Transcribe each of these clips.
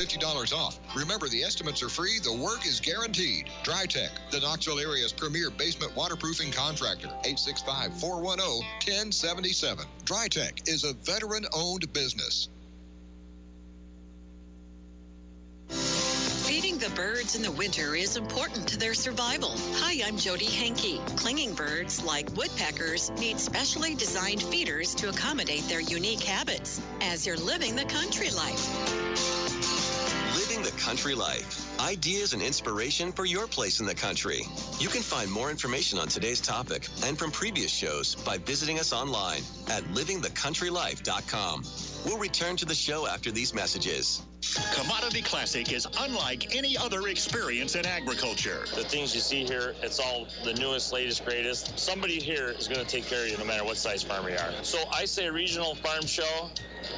$50 off. Remember, the estimates are free. The work is guaranteed. DryTech, the Knoxville area's premier basement waterproofing contractor. 865-410-1077. DryTech is a veteran-owned business. Feeding the birds in the winter is important to their survival. Hi, I'm Jody Henke. Clinging birds, like woodpeckers, need specially designed feeders to accommodate their unique habits as you're living the country life. Living the country life. Ideas and inspiration for your place in the country. You can find more information on today's topic and from previous shows by visiting us online at livingthecountrylife.com. We'll return to the show after these messages. Commodity Classic is unlike any other experience in agriculture. The things you see here, it's all the newest, latest, greatest. Somebody here is going to take care of you no matter what size farmer you are. So I say a regional farm show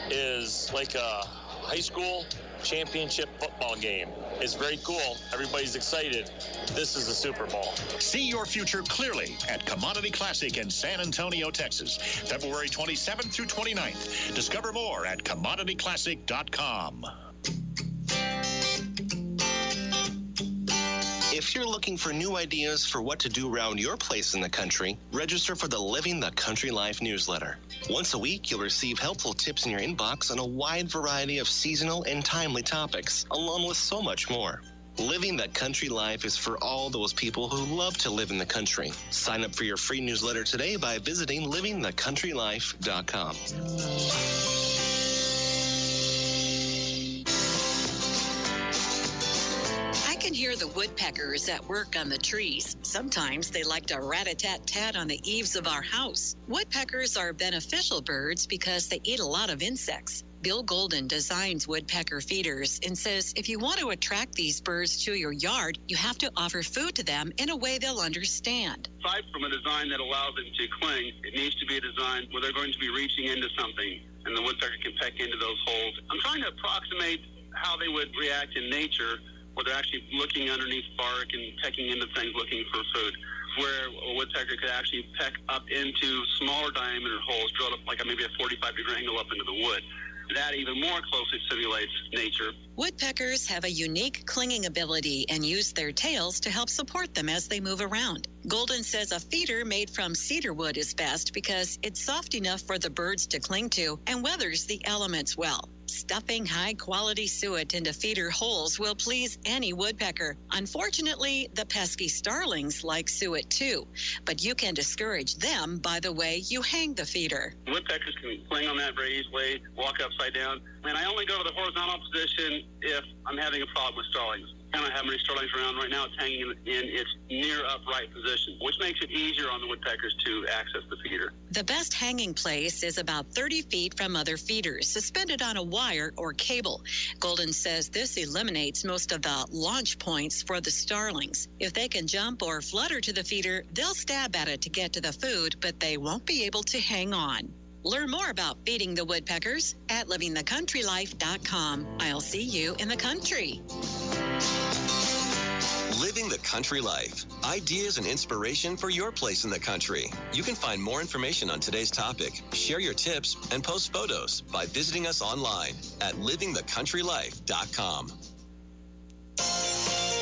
is like a high school championship football game. It's very cool. Everybody's excited. This is the Super Bowl. See your future clearly at Commodity Classic in San Antonio, Texas, February 27th through 29th. Discover more at commodityclassic.com. If you're looking for new ideas for what to do around your place in the country, register for the Living the Country Life newsletter. Once a week, you'll receive helpful tips in your inbox on a wide variety of seasonal and timely topics, along with so much more. Living the Country Life is for all those people who love to live in the country. Sign up for your free newsletter today by visiting livingthecountrylife.com. I can hear the woodpeckers at work on the trees. Sometimes they like to rat-a-tat-tat on the eaves of our house. Woodpeckers are beneficial birds because they eat a lot of insects. Bill Golden designs woodpecker feeders and says if you want to attract these birds to your yard, you have to offer food to them in a way they'll understand. Aside from a design that allows them to cling, it needs to be a design where they're going to be reaching into something, and the woodpecker can peck into those holes. I'm trying to approximate how they would react in nature, where they're actually looking underneath bark and pecking into things looking for food, where a woodpecker could actually peck up into smaller diameter holes, drilled up like maybe a 45-degree angle up into the wood. That even more closely simulates nature. Woodpeckers have a unique clinging ability and use their tails to help support them as they move around. Golden says a feeder made from cedar wood is best because it's soft enough for the birds to cling to and weathers the elements well. Stuffing high-quality suet into feeder holes will please any woodpecker. Unfortunately, the pesky starlings like suet too, but you can discourage them by the way you hang the feeder. Woodpeckers can cling on that very easily, walk upside down, and I only go to the horizontal position if I'm having a problem with starlings. I don't have many starlings around right now. It's hanging in its near upright position, which makes it easier on the woodpeckers to access the feeder. The best hanging place is about 30 feet from other feeders, suspended on a wire or cable. Golden says this eliminates most of the launch points for the starlings. If they can jump or flutter to the feeder, they'll stab at it to get to the food, but they won't be able to hang on. Learn more about feeding the woodpeckers at livingthecountrylife.com. I'll see you in the country. Living the Country Life. Ideas and inspiration for your place in the country. You can find more information on today's topic, share your tips, and post photos by visiting us online at livingthecountrylife.com.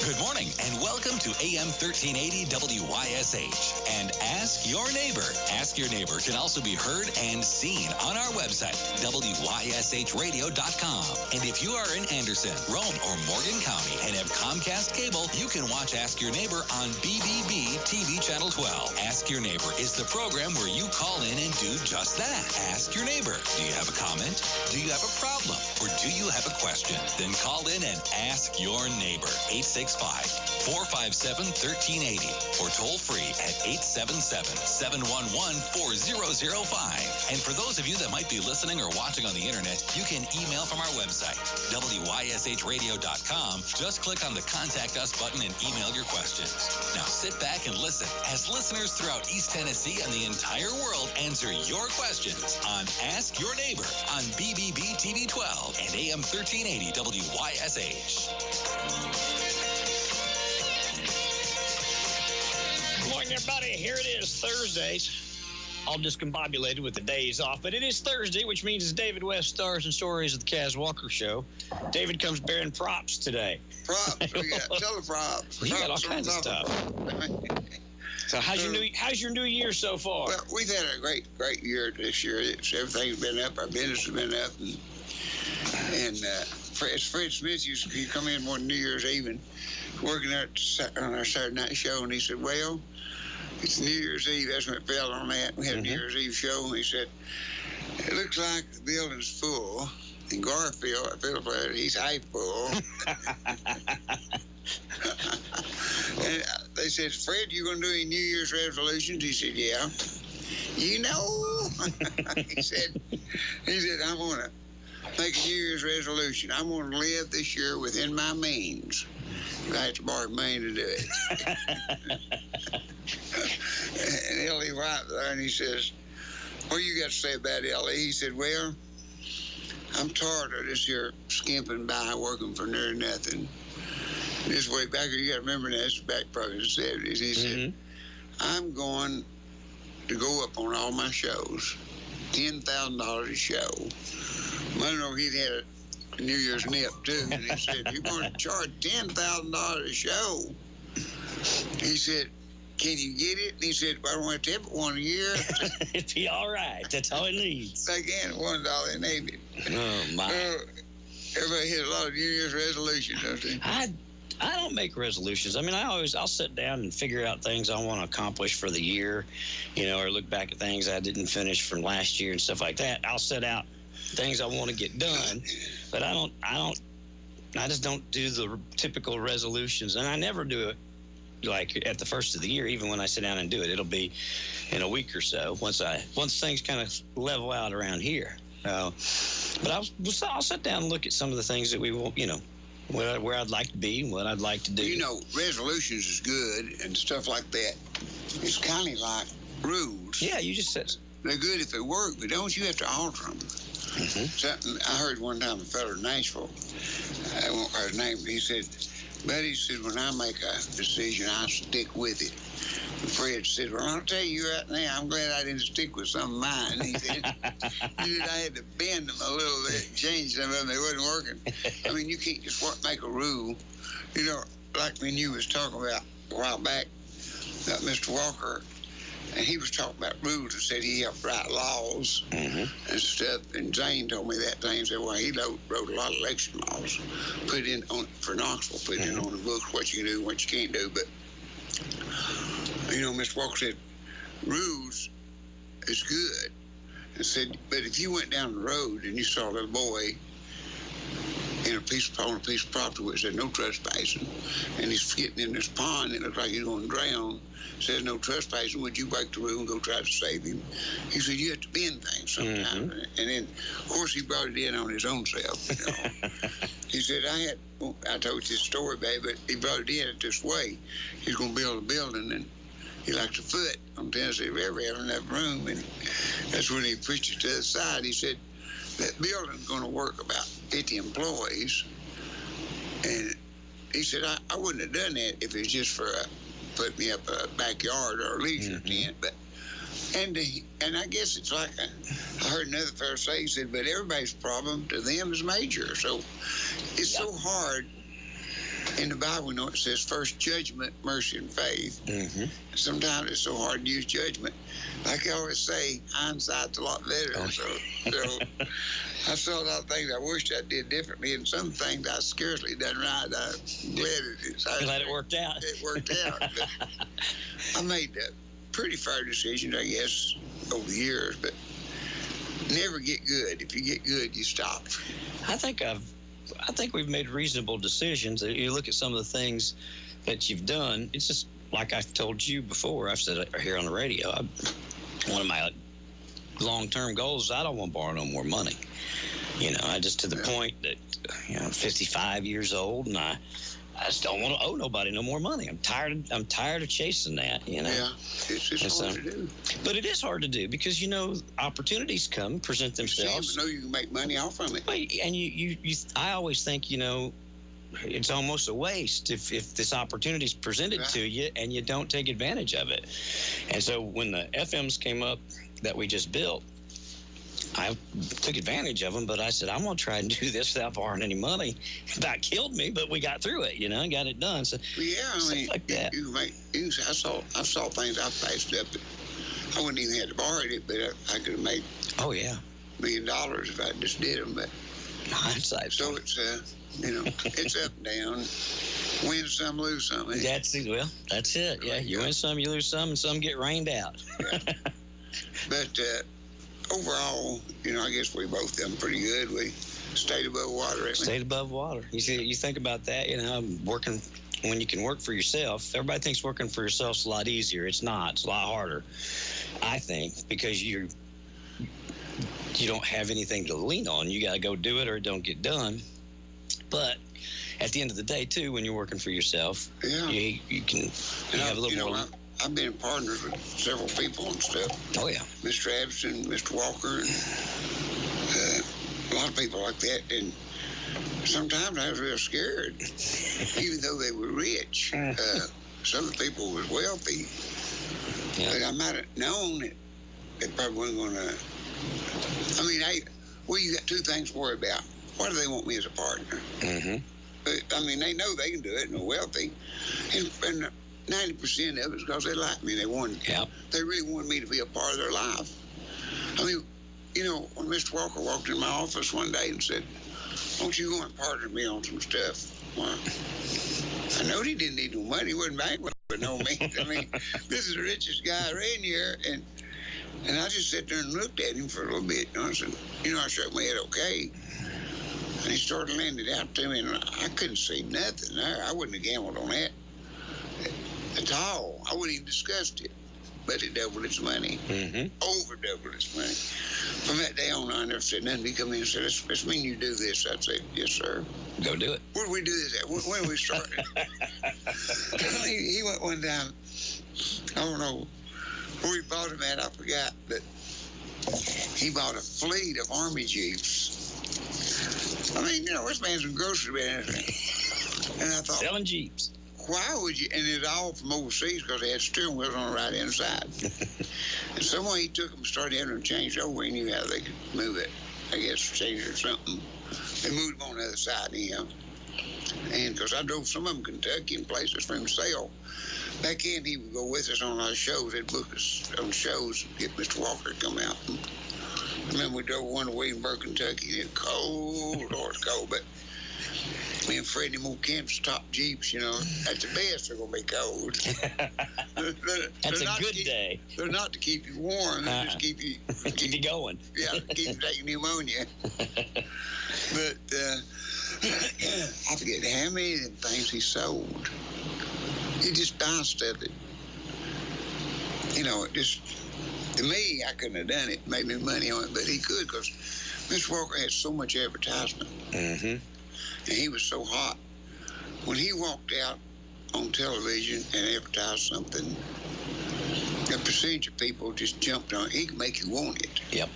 Good morning and welcome to AM 1380 WYSH and Ask Your Neighbor. Ask Your Neighbor can also be heard and seen on our website, WYSHradio.com. And if you are in Anderson, Rome, or Morgan County and have Comcast cable, you can watch Ask Your Neighbor on BBB TV Channel 12. Ask Your Neighbor is the program where you call in and do just that. Ask Your Neighbor. Do you have a comment? Do you have a problem? Or do you have a question? Then call in and ask your neighbor. 865-457-1380 or toll free at 877-711-4005. And for those of you that might be listening or watching on the internet, you can email from our website, WYSHradio.com. Just click on the Contact Us button and email your questions. Now sit back and listen as listeners throughout East Tennessee and the entire world answer your questions on Ask Your Neighbor on BBB TV 12 and AM 1380 WYSH. Good morning, everybody. Here it is, Thursdays. all discombobulated with the days off. But it is Thursday, which means it's David West Stars and Stories of the Cas Walker Show. David comes bearing props today. Props. We got teleprops. You got all kinds of stuff. So how's your new year so far? Well, we've had a great year this year. Everything's been up. Our business has been up. And Fred Smith used to come in one New Year's Eve and working on our Saturday night show, and he said, well, it's New Year's Eve. That's when it fell on that. We had a New Year's Eve show, and he said, it looks like the building's full. And Garfield, he's half full. And they said, Fred, you going to do any New Year's resolutions? He said, yeah. You know, he said, I'm going to make a New Year's resolution. I'm going to live this year within my means. I have to borrow money to do it. And Ellie White there, and he says, what do you got to say about Ellie? He said, well, I'm tired of this here skimping by working for near nothing. This way back here, you got to remember that, it's back probably in the 70s. He said, I'm going to go up on all my shows, $10,000 a show. Monroe, he'd had a New Year's nip, too, and he said, you're going to charge $10,000 a show? He said, can you get it? And he said, I don't want to tip it one a year. It'd be all right. That's all it needs. They can, $1 in Navy. Oh, my. Everybody has a lot of New Year's resolutions, don't they? I don't make resolutions. I mean, I'll sit down and figure out things I want to accomplish for the year, or look back at things I didn't finish from last year and stuff like that. I'll set out things I want to get done, but I just don't do the typical resolutions, and I never do it like at the first of the year. Even when I sit down and do it, it'll be in a week or so once things kind of level out around here. But I'll sit down and look at some of the things that we will, where I'd like to be and what I'd like to do. Resolutions is good and stuff like that. It's kind of like rules. Yeah, you just said they're good if they work, but don't you have to alter them? Something I heard one time a fellow in Nashville, I won't hear his name, but he said, Buddy said, when I make a decision, I stick with it. And Fred said, well, I'll tell you right now, I'm glad I didn't stick with some of mine. He said, I had to bend them a little bit, change some of them. They wasn't working. I mean, you can't just make a rule. Like when you was talking about a while back about Mr. Walker, and he was talking about rules and said he helped write laws and stuff. And Zane told me that thing. Said, well, he wrote a lot of election laws, put in for Knoxville, put in on the books what you can do and what you can't do. But, Mr. Walker said, rules is good. And said, but if you went down the road and you saw a little boy on a piece of property where it said no trespassing, and he's getting in this pond, it looks like he's going to drown, says no trespassing, would you break the rule and go try to save him? He said, you have to bend things sometimes. And then, of course, he brought it in on his own self. He said, I told you this story, babe, but he brought it in this way. He's going to build a building, and he likes a foot on Tennessee River, having enough room, and that's when he preached it to the side. He said, that building's going to work about 50 employees. And he said, I wouldn't have done that if it was just for put me up a backyard or a leisure tent. But and I guess it's like I heard another fellow say, he said, but everybody's problem to them is major. So it's so hard. In the Bible, it says first judgment, mercy, and faith. Sometimes it's so hard to use judgment. Like I always say, hindsight's a lot better. So I saw a lot of things I wished I did differently, and some things I scarcely done right. I'm glad it worked out. It worked out. But I made pretty fair decisions, I guess, over the years, but never get good. If you get good, you stop. I think we've made reasonable decisions. You look at some of the things that you've done. It's just like I've told you before. I've said it here on the radio. One of my long-term goals is I don't want to borrow no more money. I just to the point that I'm 55 years old, and I just don't want to owe nobody no more money. I'm tired of chasing that. Yeah, it's just hard to do. But it is hard to do because opportunities present themselves. You you can make money off from it. And I always think it's almost a waste if this opportunity is presented to you and you don't take advantage of it. And so when the FMs came up that we just built, I took advantage of them, but I said, I'm going to try and do this without borrowing any money. That killed me, but we got through it, and got it done. So, yeah, I mean, like that. I saw things I passed up that I wouldn't even have to borrow it, but I could have made $1 million if I just did them. But hindsight. So it's it's up and down. Win some, lose some. That's it. Yeah, you win some, you lose some, and some get rained out. Yeah. But overall, I guess we both done pretty good. We stayed above water. Stayed above water. You see, you think about that. Working when you can work for yourself. Everybody thinks working for yourself's a lot easier. It's not. It's a lot harder, I think, because you don't have anything to lean on. You got to go do it or it don't get done. But at the end of the day, too, when you're working for yourself, you have a little more. I've been partners with several people and stuff. Oh, yeah. Mr. Abson, Mr. Walker, and a lot of people like that. And sometimes I was real scared, even though they were rich. Some of the people was wealthy. Yeah. But I might have known that they probably wasn't going to. I mean, you got two things to worry about. Why do they want me as a partner? Mm-hmm. But, I mean, they know they can do it and they're wealthy. And 90% of it is because they like me. They really wanted me to be a part of their life. I mean, when Mr. Walker walked in my office one day and said, "Won't you go and partner with me on some stuff?" Well, I know he didn't need no money. He wasn't bankrupt by no means. I mean, this is the richest guy around here. And I just sat there and looked at him for a little bit. And I said, I shook my head, okay. And he started laying it out to me, and I couldn't see nothing there. I wouldn't have gambled on that at all. I wouldn't even discussed it. But it doubled its money. Mm-hmm. Over doubled its money. From that day on, I never said nothing. He come in and said, "Let's mean you do this." I'd say, "Yes, sir." Go do it. Where do we do this at? When we started? He went one time, I don't know where he bought him at, I forgot, but he bought a fleet of Army Jeeps. I mean, this man's in grocery business. And I thought, selling Jeeps. Why would you? And it's all from overseas because they had steering wheels on the right inside. And someone he took them and started having them changed over. He knew how they could move it. I guess change it or something. They moved them on the other side anyhow. And because I drove some of them Kentucky and places for him to sell. Back in, he would go with us on our shows. They'd book us on shows and get Mr. Walker to come out. And I remember we drove one to Williamsburg, Kentucky. It was cold, Lord, it's cold, but me and Freddie Moore Kemp's top Jeeps, at the best, they're going to be cold. That's a good day. They're not to keep you warm. They just keep you going. Yeah, keep you taking pneumonia. But I forget how many of them things he sold. He just bounced of it. It just, to me, I couldn't have done it, made me money on it, but he could because Mr. Walker had so much advertisement. Mm-hmm. And he was so hot. When he walked out on television and advertised something, a percentage of people just jumped on it. He could make you want it. Yep.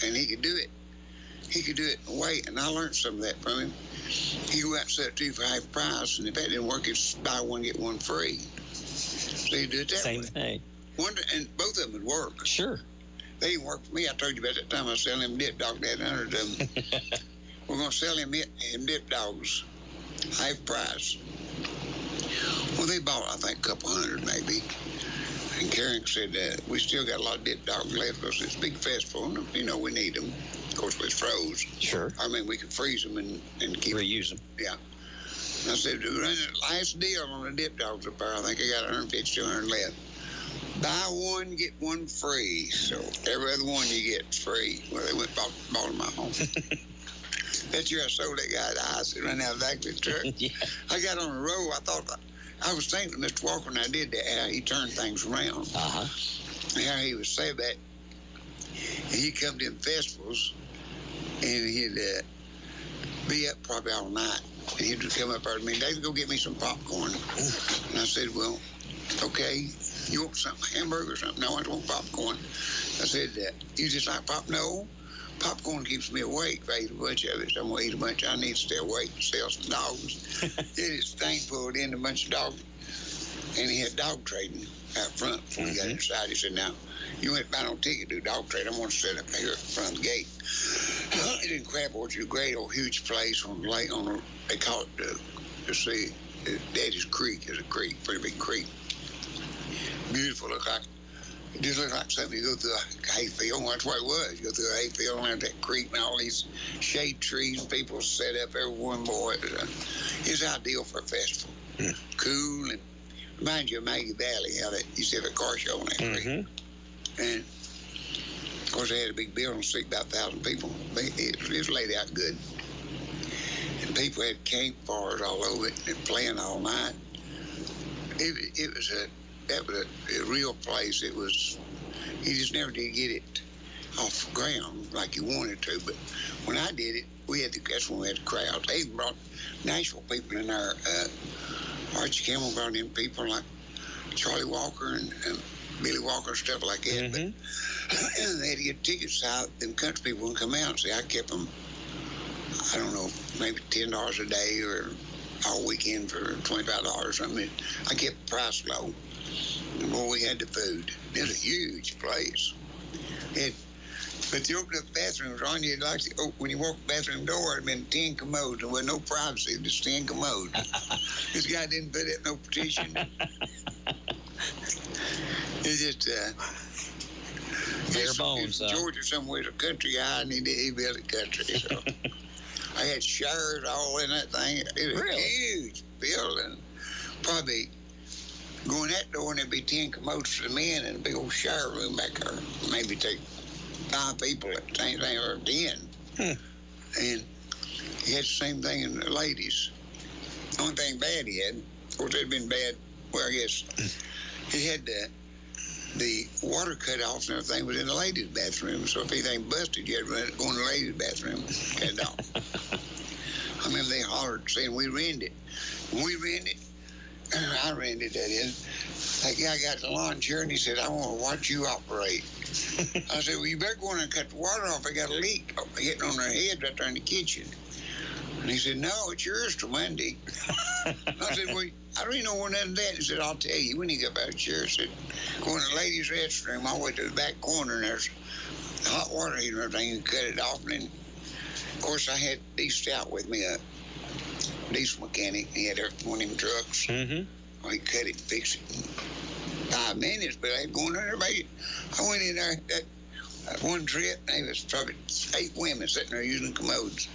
And he could do it. He could do it in a way, and I learned some of that from him. He go out and sell it to you for half price, and if that didn't work, it's buy one, get one free. So he did it that Same way. thing. And both of them would work. Sure. They didn't work for me. I told you about that time I was selling them dip dogs. They had 100 of them. We're going to sell him dip dogs, half price. Well, they bought, I think, a couple hundred maybe. And Karen said, we still got a lot of dip dogs left because it's a big festival. And, we need them. Of course, it's froze. Sure. I mean, we can freeze them and keep reuse them. Yeah. And I said, we're running the last deal on the dip dogs up there. I think I got 150, 200 left. Buy one, get one free. So every other one you get free. Well, they went and bought them at home. That year I sold that guy the ice and ran out of the back of the truck. Yeah. I got on the road. I was thinking of Mr. Walker when I did that, how he turned things around. Uh-huh. How he would say that. And he'd come to them festivals, and he'd be up probably all night. And he'd come up there to me, "David, go get me some popcorn." And I said, "Well, okay, you want something, hamburger or something?" "No, I don't want popcorn." I said, "You just like No. Popcorn keeps me awake. If I eat a bunch of it, so I'm going to eat a bunch. I need to stay awake and sell some dogs." Then his thing pulled in a bunch of dogs. And he had dog trading out front before we got inside. He said, now, you ain't buy no ticket to do dog trade. I'm going to set up here in front of the gate. It in Crab Orchard, a great old huge place on the lake. They call it the sea. Daddy's Creek is a creek, pretty big creek. Beautiful. It just looked like something you go through a hayfield. That's what it was. You go through a hayfield around that creek and all these shade trees. People set up everyone. Boy, it was ideal for a festival. Cool and reminds you of Maggie Valley, how that used to have a car show on that creek. And of course, they had a big building, seat about 1,000 people. It was laid out good. And people had campfires all over it and playing all night. That was a real place. It was, you just never did get it off the ground like you wanted to. But when I did it, that's when we had the crowds. They even brought Nashville people in there. Archie Campbell brought in people like Charlie Walker and Billy Walker and stuff like that. But they had to get tickets out. Them country people would come out and say, I kept them, I don't know, maybe $10 a day or all weekend for $25 or something. I kept the price low. And boy, we had the food. It was a huge place. But you open up the bathrooms on you, like when you walk the bathroom door, it'd been 10 commodes. There was no privacy, just 10 commodes. This guy didn't put it no partition. It's just bare bones. Georgia somewhere, a country guy, and he built a country. So I had showers all in that thing. It was a huge building. Probably going that door, and there'd be 10 commodes for the men and a big old shower room back there. Maybe take 5 people at the same thing, or 10. And he had the same thing in the ladies. The only thing bad he had, of course, it had been bad. Well, I guess he had the water cut off and everything was in the ladies' bathroom. So if anything busted, you had to go in the ladies' bathroom. Cut it off. I remember they hollered saying we rented it. When we rented it, I rented that in. That guy got the lawn chair and he said, I want to watch you operate. I said, well, you better go in and cut the water off. I got a leak getting on their head right there in the kitchen. And he said, no, it's yours till Monday. I said, well, I don't even know when that is. He said, I'll tell you when you get back here. I said, go in the ladies' restroom all the way to the back corner, and there's hot water heater and everything. You cut it off. And then, of course, I had D Stout with me, a diesel mechanic. He had one of them trucks. Well, he cut it and fixed it in 5 minutes, but I had going there. Everybody, I went in there that one trip, and there was probably 8 women sitting there using commodes.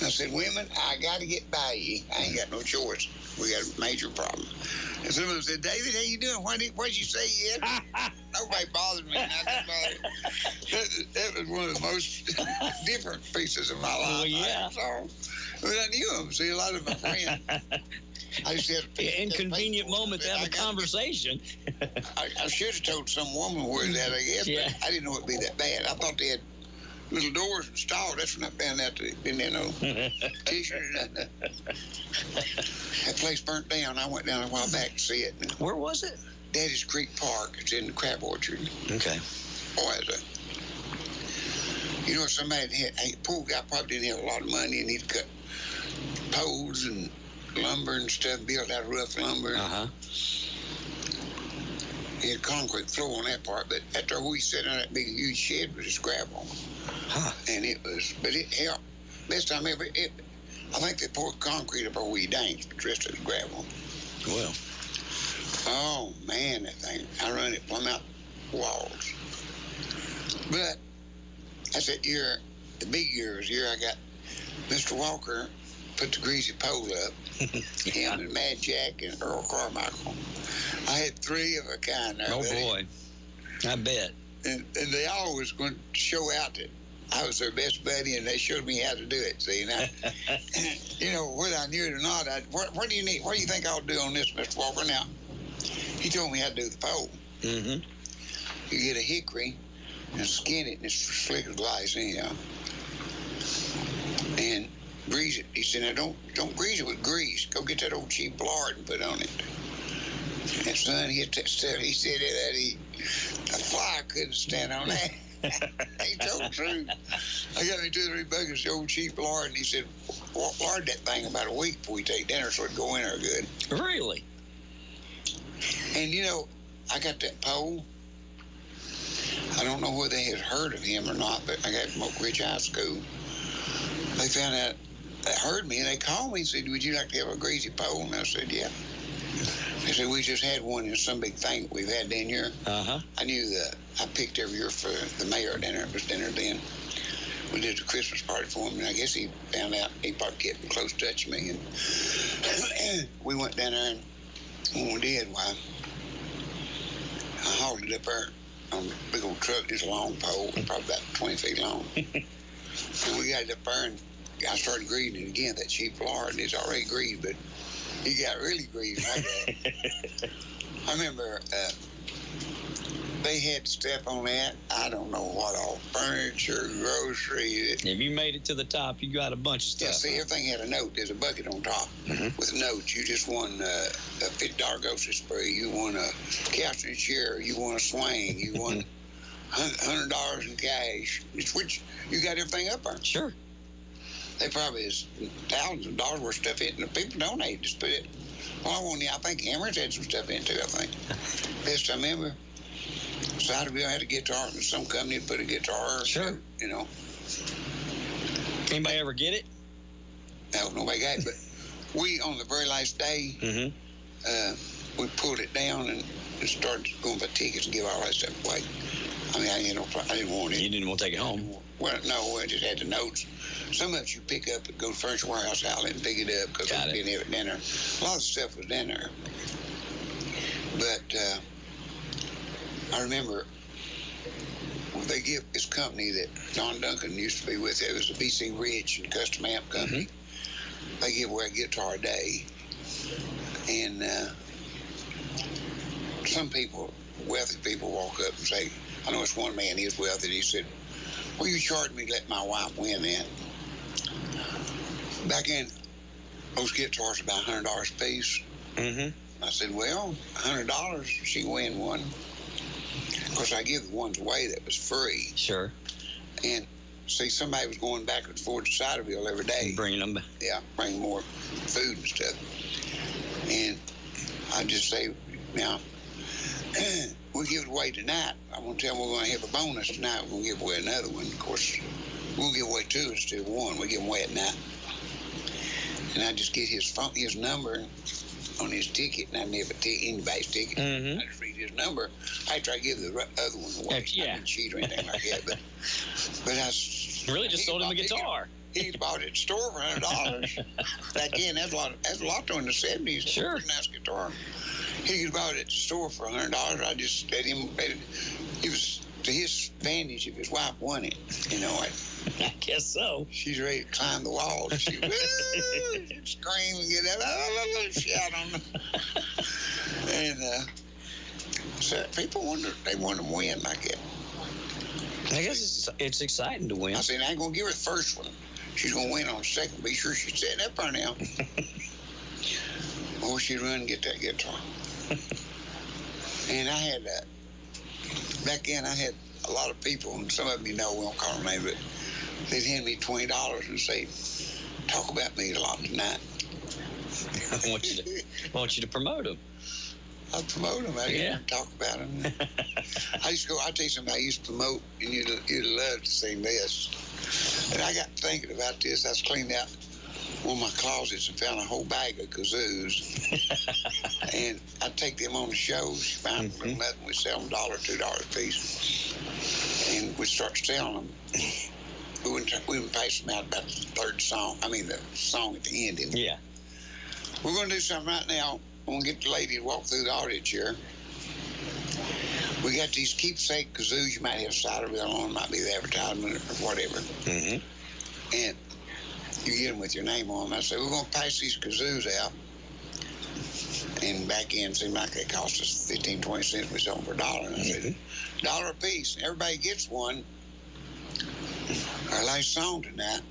I said, women, I got to get by you. I ain't got no choice. We got a major problem. And some of them said, David, how you doing? What'd you say yet? Nobody bothered me. That was one of the most different pieces of my life. Oh, yeah. But I knew them. See, a lot of my friends. I just had an inconvenient moment to have a conversation. I should have told some woman where that, I guess, but I didn't know it'd be that bad. I thought they had little doors installed. That's when I found out they didn't have no t-shirt or nothing. That place burnt down. I went down a while back to see it. Where was it? Daddy's Creek Park. It's in the Crab Orchard. Okay. Boy, you know, somebody had, a poor guy probably didn't have a lot of money, and he'd cut poles and lumber and stuff, built out of rough lumber. He had concrete floor on that part, but after we sat on that big, huge shed with just gravel. And it helped. Best time ever. I think they poured concrete up where you danced, but the rest of it was gravel. Well. Oh, man, that thing. I run it plumb out walls. But that's that year, the big year was the year I got Mr. Walker put the greasy pole up. Him and Mad Jack and Earl Carmichael. I had 3 of a kind there. Oh, boy. I bet. And they always going to show out that I was their best buddy, and they showed me how to do it. See, now, you know, whether I knew it or not, what do you need? What do you think I'll do on this, Mr. Walker? Now, he told me how to do the pole. You get a hickory and skin it, and it's slick as glass anyhow. And grease it. He said, now don't grease it with grease. Go get that old cheap lard and put on it. And son, he hit that stuff. He said that a fly couldn't stand on that. He told the truth. I got me 2 or 3 buckets of old cheap lard, and he said, lard that thing about a week before we take dinner so it'd go in there good. Really? And, you know, I got that pole. I don't know whether they had heard of him or not, but I got from Oak Ridge High School. They found out, they heard me, and they called me and said, would you like to have a greasy pole? And I said, yeah. They said, we just had one in some big thing we've had down here. Uh-huh. I knew that I picked every year for the mayor dinner. It was dinner then. We did a Christmas party for him, and I guess he found out he probably kept in close touch with me. And we went down there, and when we did, why, I hauled it up there on a big old truck. It's a long pole, probably about 20 feet long. And we got it up there, and I started greasing it again. That cheap lard is already greased, but he got really greased like that. I remember they had stuff on that. I don't know what all, furniture, grocery. If you made it to the top, you got a bunch of stuff. Yeah, see, everything had a note. There's a bucket on top with a note. You just won a $50 grocery spree. You won a couch and chair. You won a swing. You won $100 in cash. It's which you got everything up there. Sure. They probably has thousands of dollars worth of stuff in, and the people donate. Just put it. Well, I think Emirates had some stuff in too. I think. Best I remember. Sodaville had a guitar, and some company put a guitar. Sure. You know. Anybody ever get it? No, nobody got it. But we, on the very last day, we pulled it down and started going for tickets and give all that stuff away. I mean, I didn't want it. You didn't want to take it home? Well, no, I just had the notes. Some of it you pick up and go to Furniture Warehouse outlet and pick it up because we didn't have it in there. A lot of stuff was in there. But I remember they give this company that Don Duncan used to be with. It was the BC Rich and Custom Amp Company. They give away a guitar a day. And some people, wealthy people, walk up and say, I know it's one man, he's wealthy, he said, well, you charged me to let my wife win that. Back in, those guitars were about $100 a piece. I said, well, $100, she win one. Of course, I give the ones away that was free. Sure. And see, somebody was going backwards and forwards to Sodaville every day. Bringing them back. Yeah, bringing more food and stuff. And I just say, now, we give it away tonight. I'm going to tell them we're going to have a bonus tonight. We're going to give away another one. Of course, we'll give away two instead of one. We give them away at night. And I just get his number on his ticket, and I never take anybody's ticket. I just read his number after I give the other one away. Yeah. I didn't cheat or anything like that. But I really just sold him a guitar. He bought it at the store for $100. Back then, that's a lot during the 70s. Sure. Pretty nice guitar. He bought it at the store for $100. I just let him. It was to his advantage if his wife won it. You know, I guess so. She's ready to climb the wall. She'd scream and get up, shout on them. And so people wonder, they want to win like that. I guess it's exciting to win. I said, I ain't going to give her the first one. She's going to win on the second. Be sure she's setting up there now. Or she'd run and get that guitar. And I had, back then I had a lot of people, and some of them you know, we won't call them names, but they'd hand me $20 and say, talk about me a lot tonight. I want you to promote them. I'll promote them. I didn't talk about them. I'll tell you something I used to promote, and you'd love to see this. And I got thinking about this. I was cleaning out one of my closets and found a whole bag of kazoos. And I'd take them on the shows, find them nothing. We'd sell them $1, $2 a piece. And we'd start selling them. We wouldn't pass them out about the third song. I mean, the song at the end. Yeah. We're going to do something right now. I'm going to get the lady to walk through the audience here. We got these keepsake kazoos. You might have Sodaville on. Might be the advertisement or whatever. And you get them with your name on them. I said, we're going to pass these kazoos out. And back in, it seemed like they cost us 15, 20 cents. We sold them for $1. And I said, $1 a piece. Everybody gets one. Our last song tonight,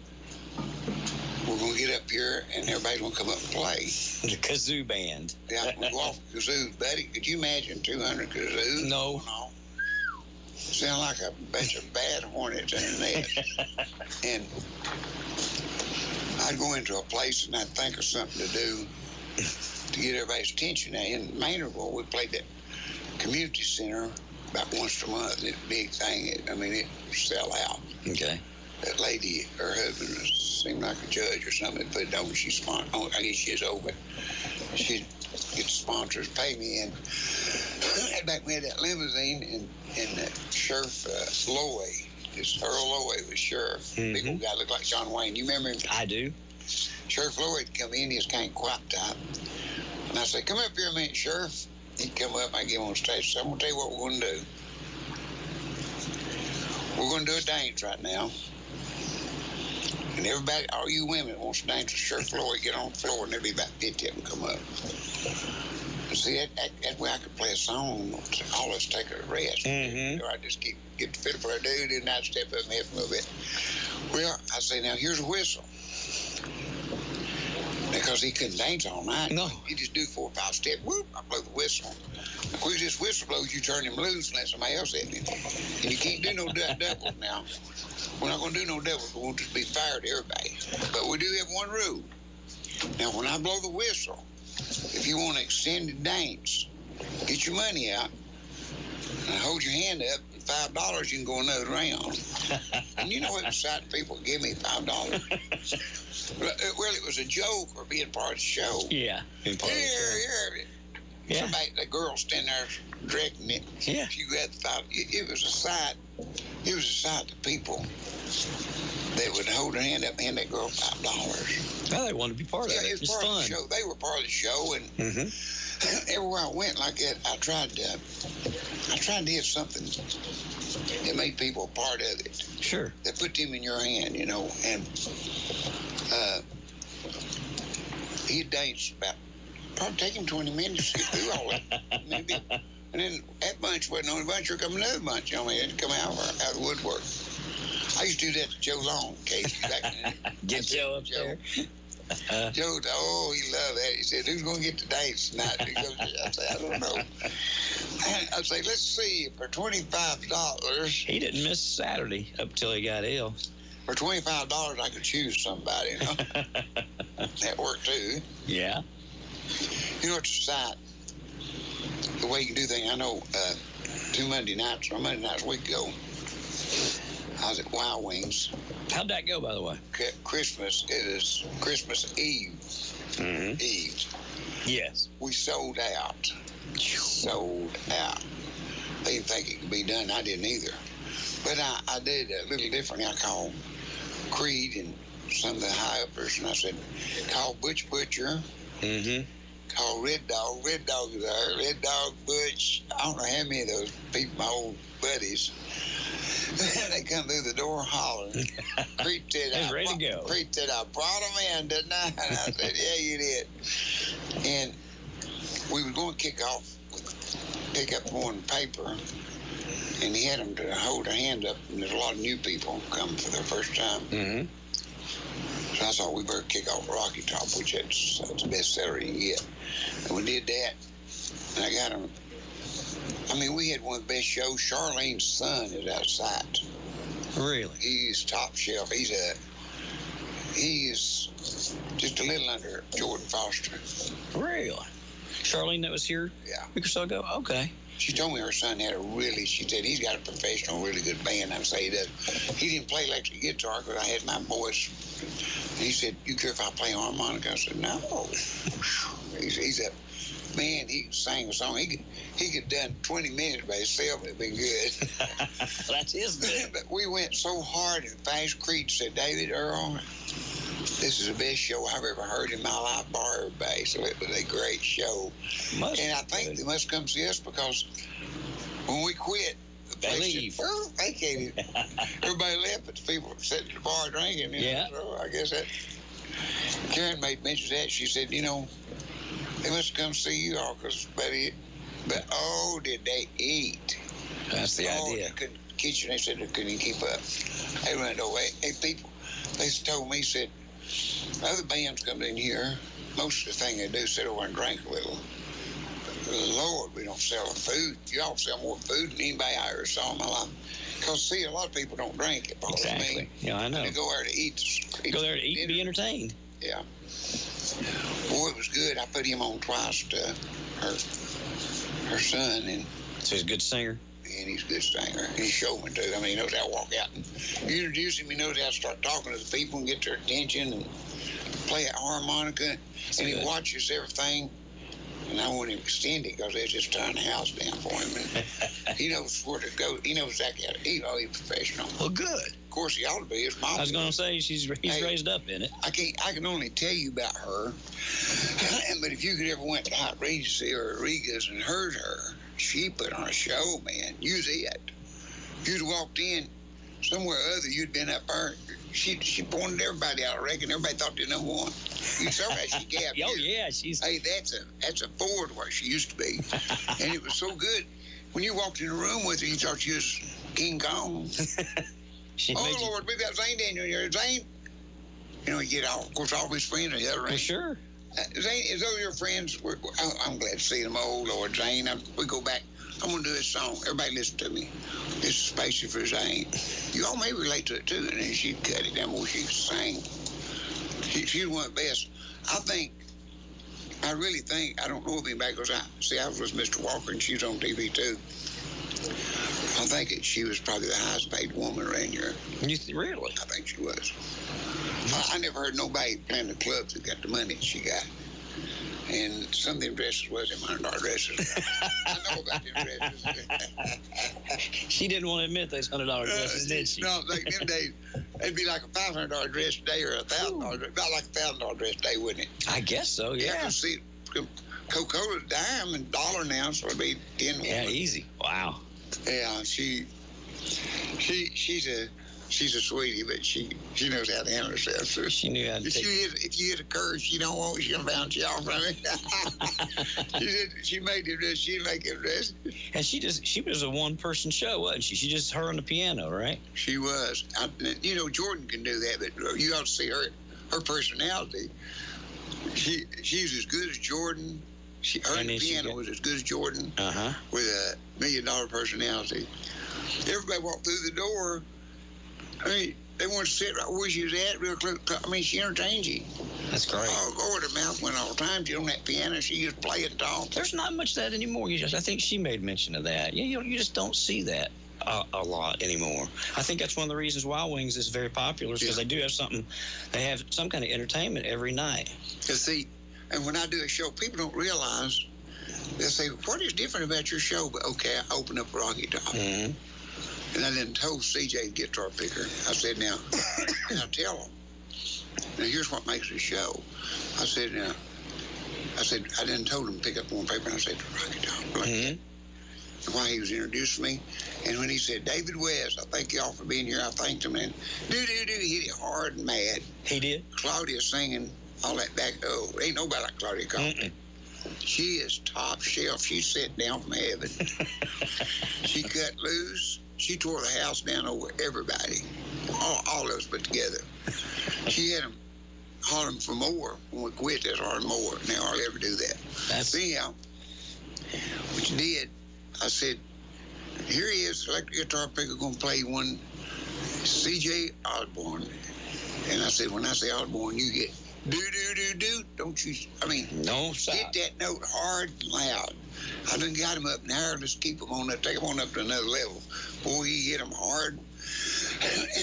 we're going to get up here, and everybody's going to come up and play. The kazoo band. Yeah, we'll go off kazoos. Buddy, could you imagine 200 kazoos? No. Sound like a bunch of bad hornets in a nest. And I'd go into a place, and I'd think of something to do. to get everybody's attention. Now, in Maynardville, we played that community center about once a month. It's a big thing. It sell out. Okay. That lady, her husband seemed like a judge or something. Put it over. She's I guess she's over. She'd get the sponsors, pay me, and back we had that limousine, and Sheriff Lowe, Earl Lowe was sheriff. Big old guy, looked like John Wayne. You remember him? I do. Sheriff Lowe would come in. He was kind of quiet type, and I said, "Come up here a minute, Sheriff." He'd come up. I get him on stage. So I'm gonna tell you what we're gonna do. We're gonna do a dance right now. And everybody, all you women that wants to dance with Sheriff Lloyd, get on the floor, and there'll be about 50 of them come up. And see, that way I could play a song, all of us take a rest. Or I just get the fiddle player, dude, and I'd step up and help a little bit. Well, I say, now here's a whistle. Because he couldn't dance all night. No. He just do 4 or 5 steps. Whoop, I blow the whistle. As quick as this whistle blows, you turn him loose and let somebody else hit him. And you can't do no doubles now. We're not going to do no doubles. We won't just be fair to everybody. But we do have one rule. Now, when I blow the whistle, if you want an extended dance, get your money out and hold your hand up. $5, you can go another round. And you know what exciting people give me $5. Well, it was a joke or being part of the show. Yeah. Here. Somebody, the girl standing there directing it. Yeah. She grabbed the $5. It was a sight. It was a sight to people that would hold their hand up and hand that girl $5. Well, they wanted to be part of it. It was part fun. of the show. They were part of the show, and everywhere I went like that, I tried to hit something that made people a part of it. Sure. That put them in your hand, you know. And he'd dance probably take him 20 minutes to get through all that. Maybe. And then that bunch wasn't the only bunch. Here come another bunch. I mean, it'd come out of the woodwork. I used to do that to Joe Long, Casey, back in Get Joe up there. Joe, he loved that. He said, "Who's going to get the dance tonight?" He goes, I said, "I don't know." I'd say, "Let's see, for $25. He didn't miss Saturday up till he got ill. For $25, I could choose somebody, you know. That worked too. Yeah. You know, it's a sight. The way you can do things. I know 2 Monday nights a week ago, I was at Wild Wings. How'd that go, by the way? Christmas. It is Christmas Eve. Eve. Yes. We sold out. They didn't think it could be done. I didn't either. But I did a little different. I called Creed and some of the high-uppers, and I said, call Butch Butcher. Call Red Dog. Red Dog is there. Red Dog, Butch. I don't know how many of those people, my old buddies. They come through the door hollering. Creed said, He's ready to go. Creed said, I brought them in, didn't I? And I said, yeah, you did. And we were going to pick up one paper, and he had them to hold their hand up, and there's a lot of new people coming for their first time. So I thought we better kick off Rocky Top, which that's the best seller you can get. And we did that, and I got them. I mean, we had one of the best shows. Charlene's son is outside. Really? He's top shelf. He is just a little under Jordan Foster. Really? Charlene that was here a week or so ago? Okay. She told me her son had she said he's got a professional, really good band. I say he does. He didn't play electric guitar because I had my voice. And he said, you care if I play harmonica? I said, no. He's a man, he can sing a song. He could have done 20 minutes by himself and it'd been good. That's his thing. But we went so hard and fast. Creed said, David Earl, this is the best show I've ever heard in my life, bar everybody. So it was a great show. And I think they must come see us because when we quit, they leave. Vacated. Everybody left, but the people sitting at the bar drinking. Yeah. So I guess that. Karen made mention of that. She said, they must come see you all because, but did they eat? That's the idea. They couldn't kitchen. They said they couldn't keep up. They went away. Hey, people, they told me, said, other bands come in here. Most of the thing they do is sit over and drink a little. Lord, we don't sell food. Y'all sell more food than anybody I ever saw in my life. Because, see, a lot of people don't drink. It bothers me. Yeah, I know. They go there to eat. Go there to eat and be entertained. Yeah. Boy, it was good. I put him on twice to her son, and so he's a good singer. And he's a good singer. He's a showman too. I mean, he knows how to walk out and you introduce him. He knows how to start talking to the people and get their attention and play a harmonica. And he watches everything. And I want him to extend it because they're just tearing the house down for him. And he knows where to go. He knows exactly how to. He's a professional. Well, good. Of course, he ought to be. His mom. I was going to say he's raised up in it. I can only tell you about her. But if you could ever went to Hot Regency or Riga's and heard her, she put on a show, man. Use it. If you'd walked in somewhere other, you'd been up there. She pointed everybody out. I reckon everybody thought they number one. You saw how she gabbed. Oh yeah, she's. Hey, that's a Ford where she used to be, and it was so good. When you walked in the room with her, you thought she was King Kong. Oh Lord, we got Zane Daniel here. Zane, you know, you get all, of course, all his friends on the other end. Well, sure. Zane, is those your friends? I'm glad to see them. Oh Lord, Zane, we go back. I'm going to do a song. Everybody listen to me. This is especially for Zane. You all may relate to it, too. And then she'd cut it down more she could sing. She's one of the best. I really think, I don't know if anybody goes, I was with Mr. Walker, and she's on TV, too. I think she was probably the highest paid woman around here. Really? I think she was. I never heard nobody playing the clubs that got the money she got. And some of them dresses was them $100 dresses. I know about them dresses. She didn't want to admit those $100 dresses, did she? No, like them days, it'd be like a $500 dress today or $1,000. About like a $1,000 dress today, wouldn't it? I guess so, yeah. See, Coca-Cola's dime and dollar now, so it'd be 10. Yeah, easy. Wow. Yeah, she's a sweetie, but she knows how to handle herself. So she knew how to if you hit a curve she don't want, she's going to bounce you off from it. She made the dress. She'd make the dress. And she was a one-person show, wasn't she? She just her on the piano, right? She was. Jordan can do that, but you ought to see her personality. She's as good as Jordan. Her on the piano was as good as Jordan with a $1 million personality. Everybody walked through the door. I mean, they wanted to sit right where she was at, real close. I mean, she entertained you. That's great. Oh, Lord, her mouth went all the time. She on that piano, she just play and talk. There's not much of that anymore. I think she made mention of that. You just don't see that a lot anymore. I think that's one of the reasons Wild Wings is very popular, because they do have something. They have some kind of entertainment every night. Because see, and when I do a show, people don't realize. They'll say, "What is different about your show?" But okay, I open up Rocky Top. Mm-hmm. And I then told CJ, guitar picker, I said, now tell him. Now, here's what makes a show. I said, I then told him to pick up one paper, and I said, Rocky Top. Like and while he was introducing me, and when he said, David West, I thank y'all for being here, I thanked him, and he hit it hard and mad. He did? Claudia singing all that back. Oh, ain't nobody like Claudia Compton. She is top shelf. She's sitting down from heaven. She cut loose. She tore the house down over everybody. All of us put together. She had them hollering for more. When we quit, there's hardly more. Now I'll ever do that. Anyhow, what you did, I said, here he is, electric guitar picker, going to play one C.J. Osborne. And I said, when I say Osborne, you get do. Don't you, no, stop. Hit that note hard and loud. I done got him up now. Let's keep him on up, take him on up to another level. Boy, he hit him hard.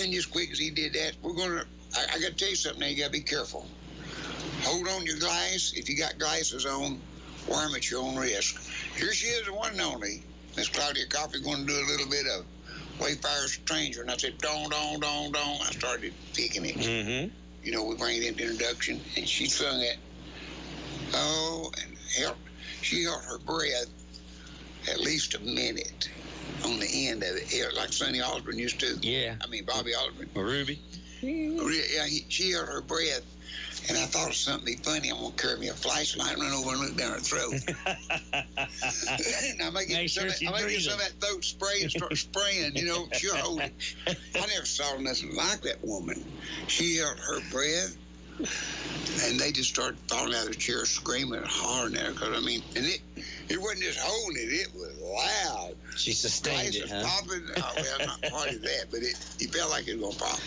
And just quick as he did that, I got to tell you something now, you got to be careful. Hold on your glass. If you got glasses on, wear them at your own risk. Here she is, the one and only. Miss Claudia Coffey going to do a little bit of Wayfire Stranger. And I said, don. I started picking it. Mm-hmm. You know, we bring it into introduction, and she sung it. Oh, and she held her breath at least a minute on the end of it, like Sonny Osborne used to. Yeah. Bobby Osborne. Ruby. Yeah, she held her breath, and I thought of something be funny. I'm going to carry me a flashlight and run over and look down her throat. And I might get some of that throat spray and start spraying, she'll hold it. I never saw nothing like that woman. She held her breath, and they just started falling out of the chair screaming and hollering at her. Because, and it wasn't just holding it was loud. She sustained it, huh? Popping. Oh, well, not quite as that, but it felt like it was going to pop.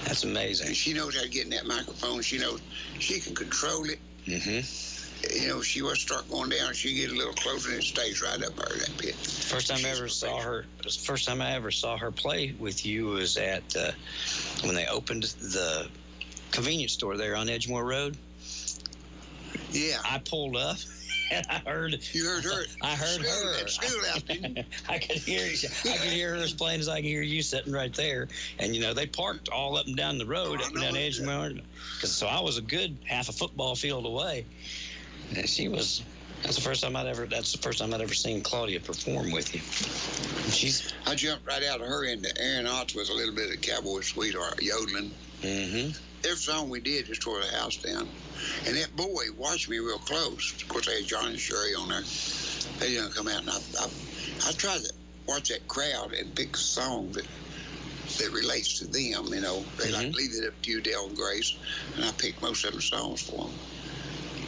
That's amazing. And she knows how to get in that microphone. She knows she can control it. You know, she was start going down. She get a little closer, and it stays right up her that pit. First time I ever saw her play with you was at when they opened the convenience store there on Edgemore Road. Yeah, I pulled up. And I heard. You heard her. I heard her. At school out, didn't you? I could hear her as plain as I can hear you sitting right there. And you know they parked all up and down the road, up and down Edgemore. So I was a good half a football field away. And that's the first time I'd ever seen Claudia perform with you. I jumped right out of her into Aaron Otts with a little bit of Cowboy Sweetheart yodeling. Every song we did just tore the house down. And that boy watched me real close. Of course, they had John and Sherry on there. They didn't come out, and I tried to watch that crowd and pick a song that relates to them. You know, they like Leave It Up to You, Dale and Grace, and I picked most of them songs for them.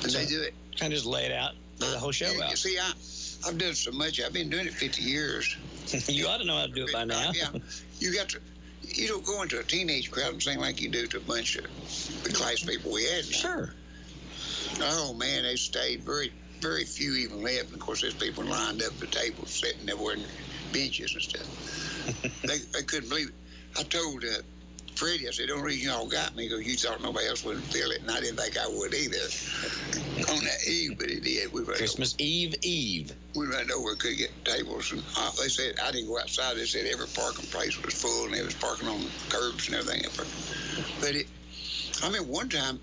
And they do it. Kind of just lay it out, lay the whole show out. You see, I've done so much. I've been doing it 50 years. You ought to know how to do it by now. Yeah, you don't go into a teenage crowd and sing like you do to a bunch of the class people we had. Sure. Oh, man, they stayed. Very, very few even left. And, of course, there's people lined up at the tables sitting there wearing benches and stuff. they couldn't believe it. I told Freddie, I said, the only reason y'all got me because you thought nobody else wouldn't feel it, and I didn't think I would either on that eve, but it did. Christmas Eve. We ran over and could get tables, and they said, I didn't go outside. They said every parking place was full, and they was parking on curbs and everything. But one time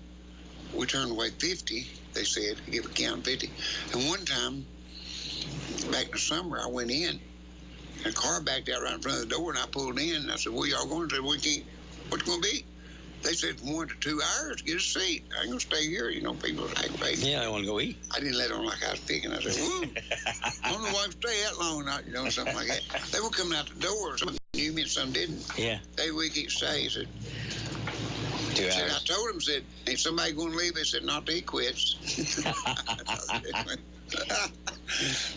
we turned away 50, they said, give a count 50. And one time, back in the summer, I went in, and a car backed out right in front of the door, and I pulled in, and I said, where y'all going? They said, we can't. What's going to be? They said 1 to 2 hours, get a seat. I ain't going to stay here. You know, people are aggravated. Yeah, I want to go eat. I didn't let on like I was picking. I said, woo, I don't know why I stay that long, you know, something like that. They were coming out the door. Some knew me and some didn't. Yeah. We can't stay. He said, 2 hours. I told him, said, ain't somebody going to leave? They said, not till he quits.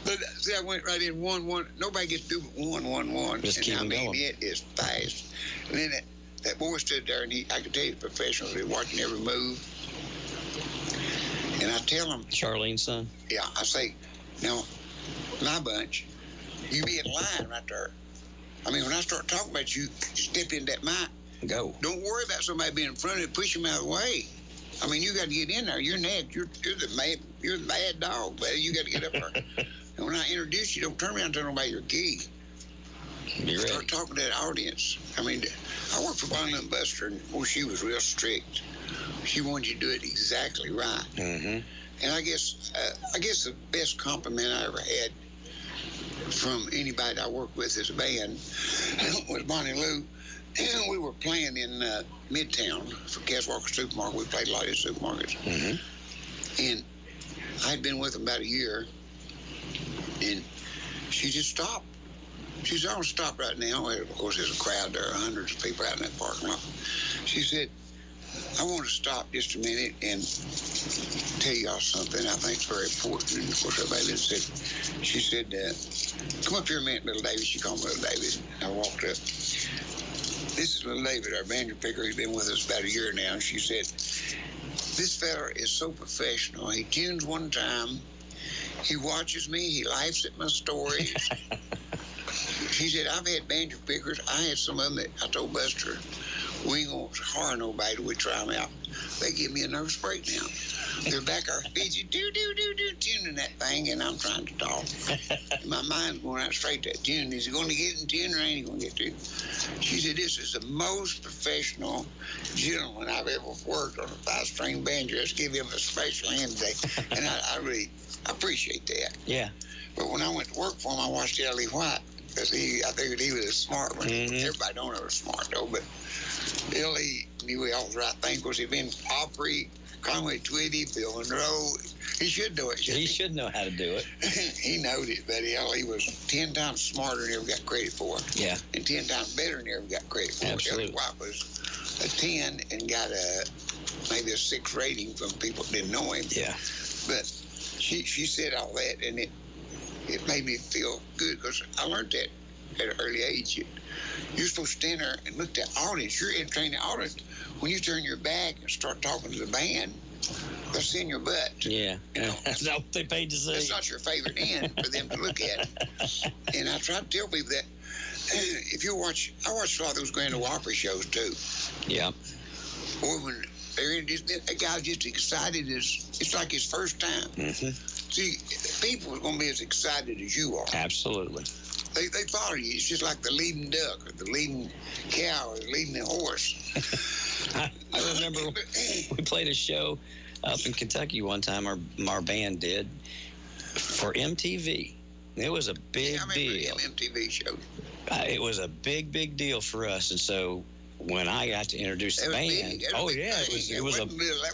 But see, I went right in 1-1. Nobody gets through but 1-1-1. Just keep going. It is fast. And then that boy stood there, and I could tell you professionals, they watching every move. And I tell them, Charlene's son. Yeah, I say, now, my bunch, you be in line right there. I mean, when I start talking about you, step in that mic. Go. Don't worry about somebody being in front of it. Push them out of the way. I mean, you got to get in there. You're next. You're the mad dog, buddy. You got to get up there. And when I introduce you, don't turn around and tell nobody your key. Start talking to that audience. I mean, I worked for Bonnie and Buster, and she was real strict. She wanted you to do it exactly right. And I guess the best compliment I ever had from anybody I worked with as a band was Bonnie Lou. And we were playing in Midtown for Cas Walker Supermarket. We played a lot in supermarkets. And I'd been with them about a year, and she just stopped. She said, I'll stop right now. And of course, there's a crowd there, hundreds of people out in that parking lot. She said, I want to stop just a minute and tell y'all something I think is very important. And of course, everybody said, she said, come up here a minute, little David. She called me little David. And I walked up. This is little David, our banjo picker. He's been with us about a year now. And she said, this fella is so professional. He tunes one time. He watches me. He laughs at my stories. She said, I've had banjo pickers. I had some of them that I told Buster, we ain't going to hire nobody till we try them out. They give me a nervous breakdown. They're back our feet, tuning that thing, and I'm trying to talk. My mind's going out straight to that tune. Is he going to get in tune or ain't he going to get to? She said, this is the most professional gentleman I've ever worked on a 5-string banjo. Let's give him a special hand today. And I really appreciate that. Yeah. But when I went to work for him, I watched L.E. White, because I figured he was a smart one. Everybody don't know was smart, though, but L.E. knew all the right thing, because he'd been Opry, Conway Twitty, Bill Monroe. He should know it. He should know how to do it. He knowed it, but he was 10 times smarter than ever got credit for. Yeah. And 10 times better than ever got credit for. Absolutely. White was a 10 and got maybe a 6 rating from people that didn't know him. Yeah. But she said all that, and it made me feel good, because I learned that at an early age. You're supposed to stand there and look at the audience. You're entertaining the audience. When you turn your back and start talking to the band, they're seeing your butt. Yeah. That's not what they paid to see. That's not your favorite end for them to look at. And I try to tell people that if you watch, I watch a lot of those Grand Ole Opry shows too. Yeah. Boy, when they're in that guy's just excited as it's like his first time. Mm-hmm. See, people are going to be as excited as you are. Absolutely. They follow you. It's just like the leading duck or the leading cow or the leading horse. I remember we played a show up in Kentucky one time. Our band did for MTV. It was a big deal. MTV show. It was a big deal for us, and so when I got to introduce the band, that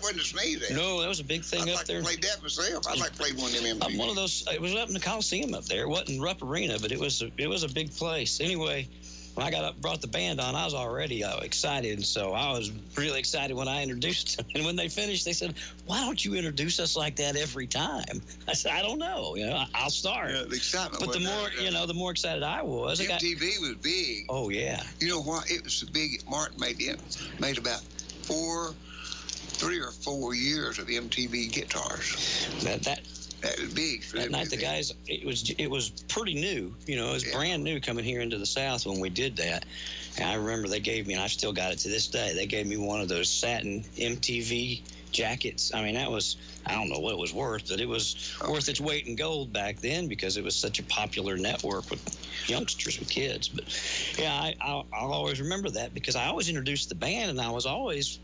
wasn't a sneeze. No, that was a big thing I'd up like there. to play that myself. I'd like to play one of them MTV. One of those. It was up in the Coliseum up there. It wasn't Rupp Arena, but it was a big place. Anyway, when I got up, brought the band on, I was already excited, and so I was really excited when I introduced them. And when they finished, they said, "Why don't you introduce us like that every time?" I said, "I don't know. I'll start." Yeah, the excitement. But the more excited I was. MTV was big. Oh yeah. You know what? It was so big. Martin made about 3 or 4 years of MTV guitars. That was big. That night, the guys, it was pretty new. It was brand new coming here into the South when we did that. And I remember they gave me, and I've still got it to this day, they gave me one of those satin MTV jackets. I mean, that was, I don't know what it was worth, but it was worth its weight in gold back then because it was such a popular network with youngsters, with kids. But yeah, I'll always remember that because I always introduced the band and I was always,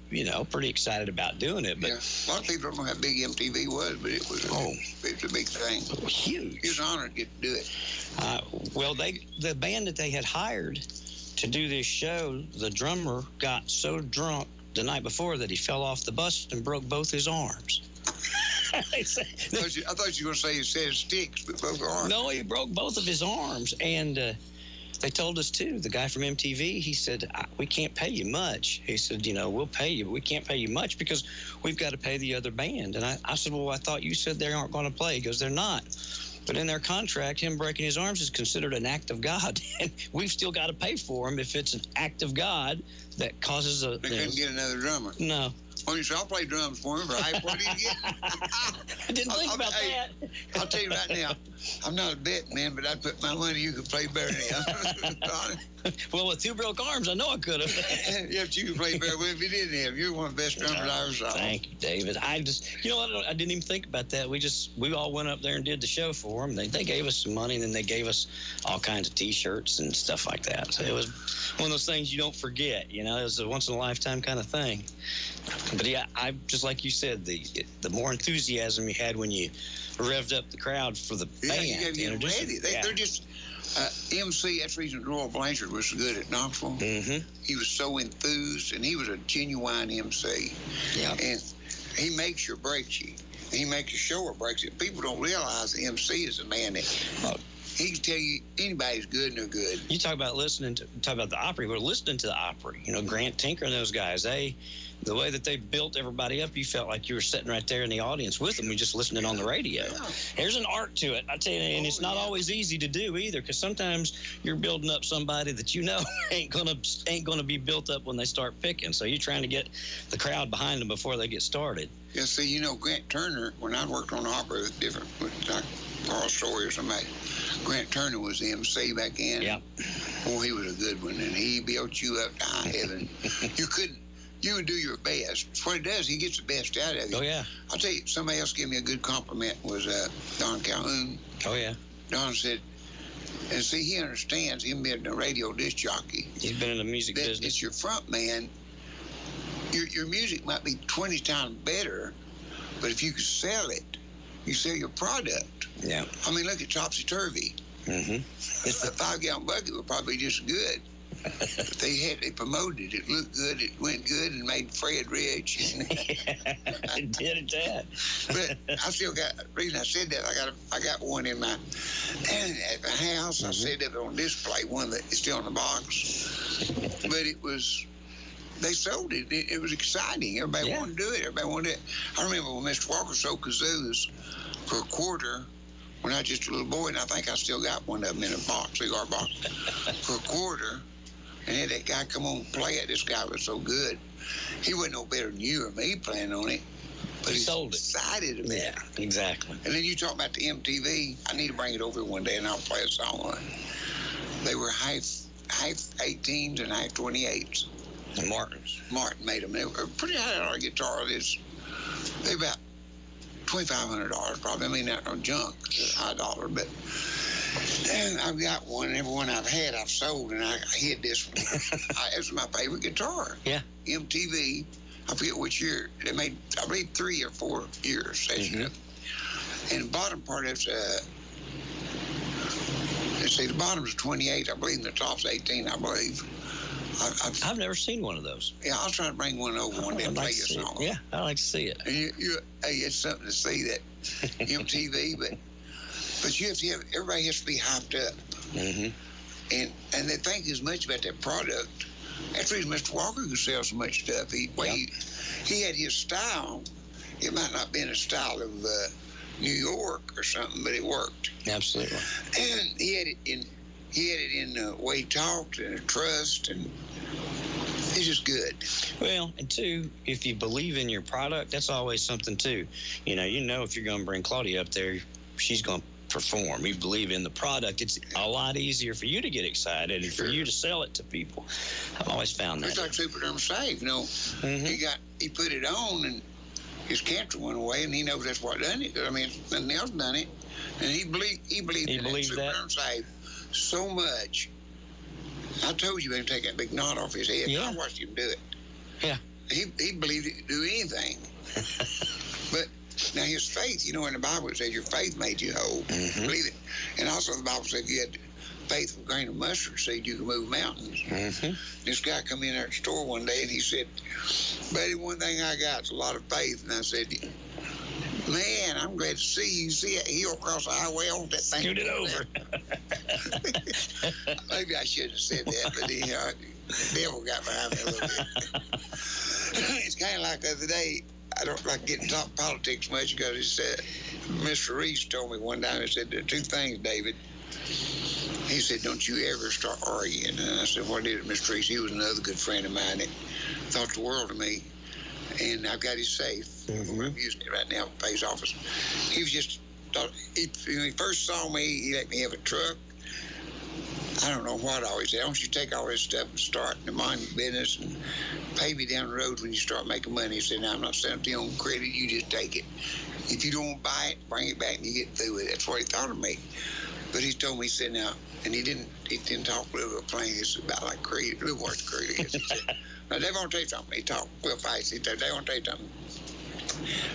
pretty excited about doing it. But yeah, a lot of people don't know how big MTV was, but it was a big thing. It was huge. It was an honor to get to do it. Well, the band that they had hired to do this show, the drummer got so drunk the night before that he fell off the bus and broke both his arms. I thought you were going to say he said sticks, but both arms. No, he broke both of his arms. And they told us, too, the guy from MTV, he said, we can't pay you much. He said, we'll pay you, but we can't pay you much because we've got to pay the other band. And I said, well, I thought you said they aren't going to play. He goes, they're not. But in their contract, him breaking his arms is considered an act of God. And we've still got to pay for him if it's an act of God that causes a... They couldn't get another drummer. No. Well, you said, I'll play drums for him for what do you get? I didn't think about that. I'll tell you right now, I'm not a bet man, but I'd put my money you could play better than him. Well, with 2 broke arms, I know I could have. Yeah, but you could play better if you didn't have. You're one of the best drummers I ever saw. Thank you, David. I didn't even think about that. We all went up there and did the show for them. They gave us some money, and then they gave us all kinds of T-shirts and stuff like that. So it was one of those things you don't forget. It was a once-in-a-lifetime kind of thing. But yeah, I just like you said, the more enthusiasm you had when you revved up the crowd for the band. Yeah, you got to get ready. They're just MC. That's the reason Roy Blanchard was so good at Knoxville. Mm-hmm. He was so enthused, and he was a genuine MC. Yeah, and he makes you or breaks you. He makes you show or breaks it. People don't realize the MC is a man that. He can tell you anybody's good and they're good. You talk about the Opry. We're listening to the Opry. Grant Tinker and those guys. The way that they built everybody up, you felt like you were sitting right there in the audience with them. You just listening on the radio. Yeah. There's an art to it, I tell you, and it's not always easy to do either. Because sometimes you're building up somebody that ain't gonna be built up when they start picking. So you're trying to get the crowd behind them before they get started. Yeah, see, Grant Turner. When I worked on opera, it was different. Like Carl Story or somebody. Grant Turner was the MC back then. Yeah. Oh, he was a good one, and he built you up to high heaven. You would do your best. That's what he does. He gets the best out of you. Oh, yeah. I'll tell you, somebody else gave me a good compliment was Don Calhoun. Oh, yeah. Don said, and see, he understands, him being a radio disc jockey. He's been in the music business. It's your front man. Your music might be 20 times better, but if you could sell it, you sell your product. Yeah. I mean, look at Topsy Turvy. Mm-hmm. A 5-gallon bucket would probably be just good. But they promoted it. It looked good. It went good and made Fred rich. It did at that. But I still got. The reason I said that, I got one in my house. Mm-hmm. I set it on display. One that is still in the box. But it was. They sold it. It was exciting. Everybody wanted to do it. Everybody wanted it. I remember when Mr. Walker sold kazoos for a quarter. When I was just a little boy, and I think I still got one of them in a box, cigar box, for a quarter. And then that guy come on and play it. This guy was so good. He wasn't no better than you or me playing on it. But he he's sold it. excited about it. Yeah, exactly. And then you talk about the MTV. I need to bring it over one day and I'll play a song on it. They were half 18s and half 28s. The Martins. Martin made them. They were pretty high guitar. They're about $2,500 probably. I mean, not no junk. It's high dollar, but. And I've got one, and every one I've had, I've sold, and I hid this one. It's my favorite guitar. Yeah. MTV, I forget which year. They made, I believe, 3 or 4 years session. And the bottom part is, let's see, the bottom's 28, I believe, and the top's 18, I believe. I've never seen one of those. Yeah, I'll try to bring one over one day and play you a song. Yeah, I'd like to see it. And hey, it's something to see that MTV, but you have to have, everybody has to be hyped up. And they think as much about that product. That's the reason Mr. Walker could sell so much stuff. He had his style. It might not have been a style of New York or something, but it worked. Absolutely. And he had it in the way he talked and a trust, and it's just good. Well, and two, if you believe in your product, that's always something too. You know if you're going to bring Claudia up there, she's going to perform. You believe in the product, it's a lot easier for you to get excited and for you to sell it to people. I've always found that. It's like Superdome Safe, you know. He put it on and his cancer went away, and he knows that's what done it. I mean, nothing else done it, and he believed in Superdome Safe so much. I told you he would take that big knot off his head. I watched him do it. Yeah. He believed he could do anything. But now his faith, you know, in the Bible it says your faith made you whole. Believe it. And also the Bible said if you had faith of a grain of mustard seed, you can move mountains. This guy come in there at the store one day and he said, "Buddy, one thing I got is a lot of faith." And I said, "Man, I'm glad to see you. See that hill across the highway on that thing." Scoot it over. Maybe I shouldn't have said that, but the devil got behind me a little bit. It's kind of like the other day, I don't like getting to talk politics much because he said, Mr. Reese told me one time, he said, "There are 2 things, David." He said, "Don't you ever start arguing." And I said, "What is it, Mr. Reese?" He was another good friend of mine that thought the world of me. And I've got his safe. I'm using it right now at the Pay's office. He was just, when he first saw me, he let me have a truck. I don't know what all he said. "I want you to take all this stuff and start in the mining business and pay me down the road when you start making money." He said, "No, I'm not sending it to you on credit. You just take it. If you don't buy it, bring it back and you get through with it." That's what he thought of me. But he told me, he said, now, and he didn't talk real plain. It's about like Creed, a little worse than Creed, I guess he said. "Now, they want to tell you something." He talked real fast. He said, "They want to tell you something.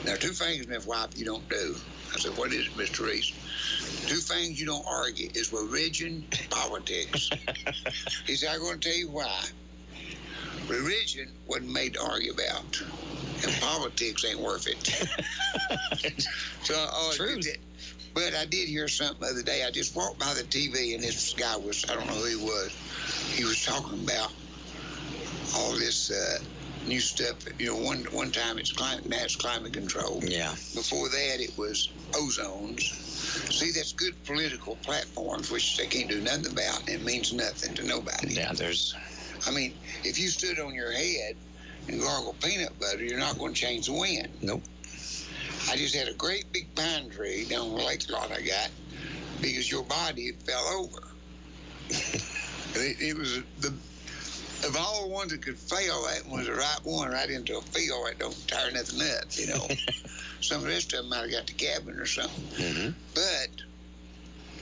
There are 2 things in this wife you don't do." I said, "What is it, Mr. Reese?" 2 things you don't argue is religion and politics. He said, "I'm going to tell you why. Religion wasn't made to argue about, and politics ain't worth it." So I always did that. But I did hear something the other day. I just walked by the TV, and this guy was, I don't know who he was. He was talking about all this new stuff. You know, one time it's climate control. Yeah. Before that, it was ozones. See, that's good political platforms, which they can't do nothing about, and it means nothing to nobody. Yeah, I mean, if you stood on your head and gargled peanut butter, you're not going to change the wind. Nope. I just had a great big pine tree down the lake lot I got because your body fell over. It was of all the ones that could fail, that one was the right one, right into a field that don't tire nothing up, you know. Some of the rest of them might have got the cabin or something. But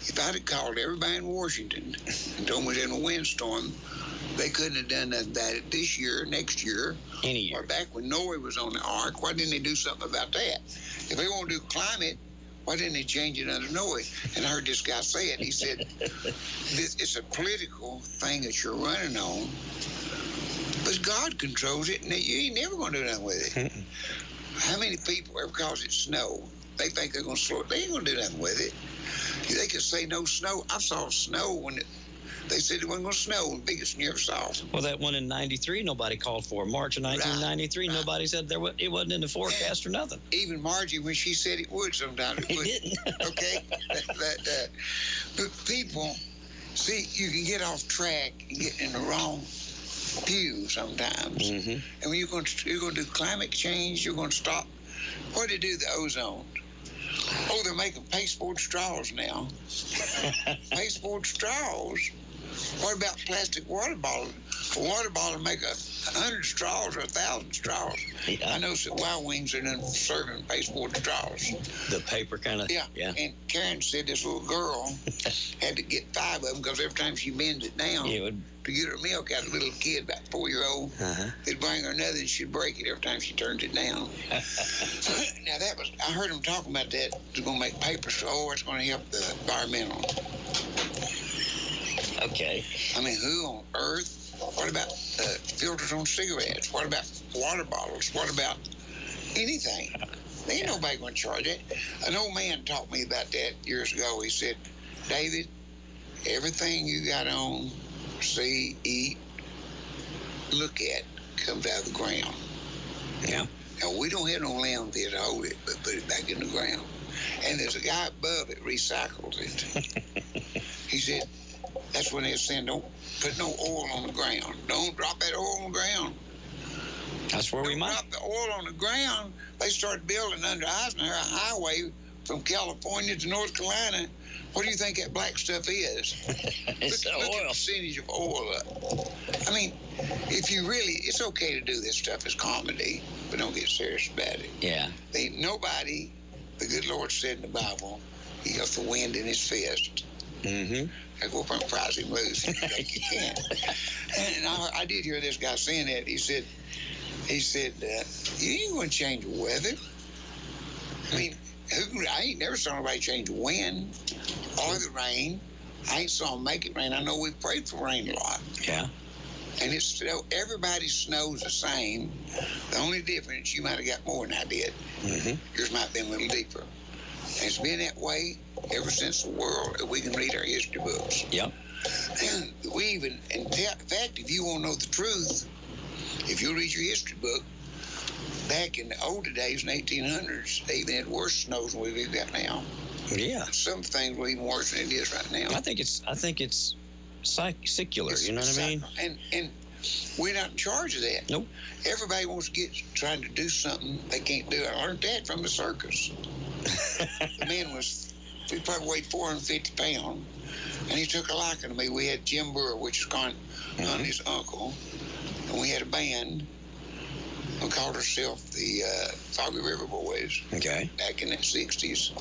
if I'd have called everybody in Washington and told them we was in a windstorm, they couldn't have done nothing about it this year, next year, any year. Or back when Noah was on the ark. Why didn't they do something about that? If they want to do climate, why didn't they change it under Noah? And I heard this guy say it. He said, it's a political thing that you're running on, but God controls it, and you ain't never going to do nothing with it. How many people, ever because it's snow, they think they're going to slow it? They ain't going to do nothing with it. They could say no snow. I saw snow when they said it wasn't going to snow, the biggest you ever saw. Well, that one in 93, nobody called for. March of 1993, nobody said it wasn't in the forecast or nothing. Even Margie, when she said it would sometimes, it didn't. Okay? But people, see, you can get off track and get in the wrong pew sometimes. And when you're going to do climate change, you're going to stop What did they do to the ozone? Oh, they're making pasteboard straws now. Pasteboard straws? What about plastic water bottles? A water bottle make 100 straws or 1,000 straws. Yeah. I know some Wild Wings are done serving pasteboard straws. The paper kind of. Yeah. And Karen said this little girl had to get 5 of them because every time she bends it down to get her milk out, a little kid, about 4-year-old, they'd bring her another and she'd break it every time she turned it down. Now I heard them talking about that. It's going to make paper straw. It's going to help the environmental. Okay. I mean, who on earth? What about filters on cigarettes? What about water bottles? What about anything? There ain't nobody going to charge it. An old man taught me about that years ago. He said, David, everything you got on, see, eat, look at, comes out of the ground. Yeah. Now, we don't have no landfill to hold it, but put it back in the ground. And there's a guy above it recycles it. He said, that's when they're saying, don't put no oil on the ground. Don't drop that oil on the ground. That's where we might. Drop the oil on the ground. They started building under Eisenhower a highway from California to North Carolina. What do you think that black stuff is? It's look oil. at the percentage of oil up. I mean, if you really, it's okay to do this stuff as comedy, but don't get serious about it. Yeah. Ain't nobody, the good Lord said in the Bible, he got the wind in his fist. Mm-hmm. I go up and prize him loose. You can't. And I did hear this guy saying that. He said, you ain't going to change the weather. I mean, I ain't never saw nobody change the wind or the rain. I ain't saw them make it rain. I know we prayed for rain a lot. Yeah. And it's still, everybody's snow's the same. The only difference, you might have got more than I did. Mm-hmm. Yours might have been a little deeper. And it's been that way ever since the world that we can read our history books. Yep. And we even, in fact, if you want to know the truth, if you read your history book, back in the older days, in the 1800s, they even had worse snows than we've got now. Yeah. Some things were even worse than it is right now. I think it's secular. You know what I mean? And we're not in charge of that. Nope. Everybody wants to trying to do something they can't do. I learned that from the circus. The man he probably weighed 450 pounds, and he took a liking to me. We had Jim Burr, which is Connie's uncle, and we had a band. We called ourselves the Foggy River Boys. Okay. Back in the 60s.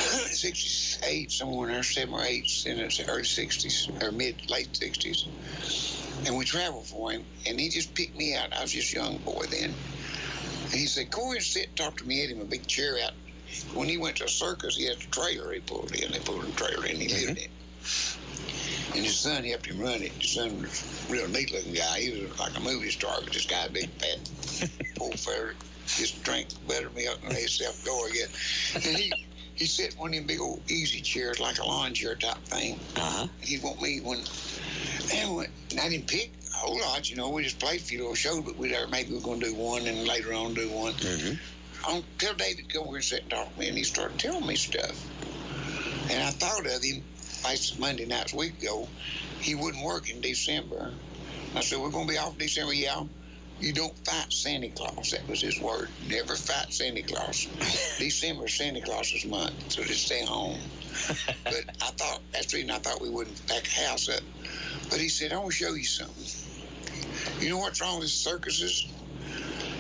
68, somewhere in there, 7 or 8, in the early 60s, or late 60s. And we traveled for him, and he just picked me out. I was just a young boy then. And he said, come over and sit and talk to me. He had him a big chair out. When he went to a circus, he had a trailer he pulled in. They pulled a trailer in, and he lived in it. And his son helped him run it. His son was a real neat-looking guy. He was like a movie star, but this guy, big, fat, full feather, just drank buttermilk and let himself go again. And he sat in one of them big old easy chairs, like a lawn chair type thing. Uh-huh. He'd want me and I didn't pick a whole lot, we just played a few little shows, but maybe we're going to do one and later on do one. Mm-hmm. Until David come over and sit and talk to me, and he started telling me stuff. And I thought of him, last Monday nights a week ago, he wouldn't work in December. I said, we're going to be off in December. Yeah, you don't fight Santa Claus. That was his word. Never fight Santa Claus. December is Santa Claus's month, so just stay home. But that's the reason I thought we wouldn't pack a house up. But he said, I want to show you something. You know what's wrong with the circuses?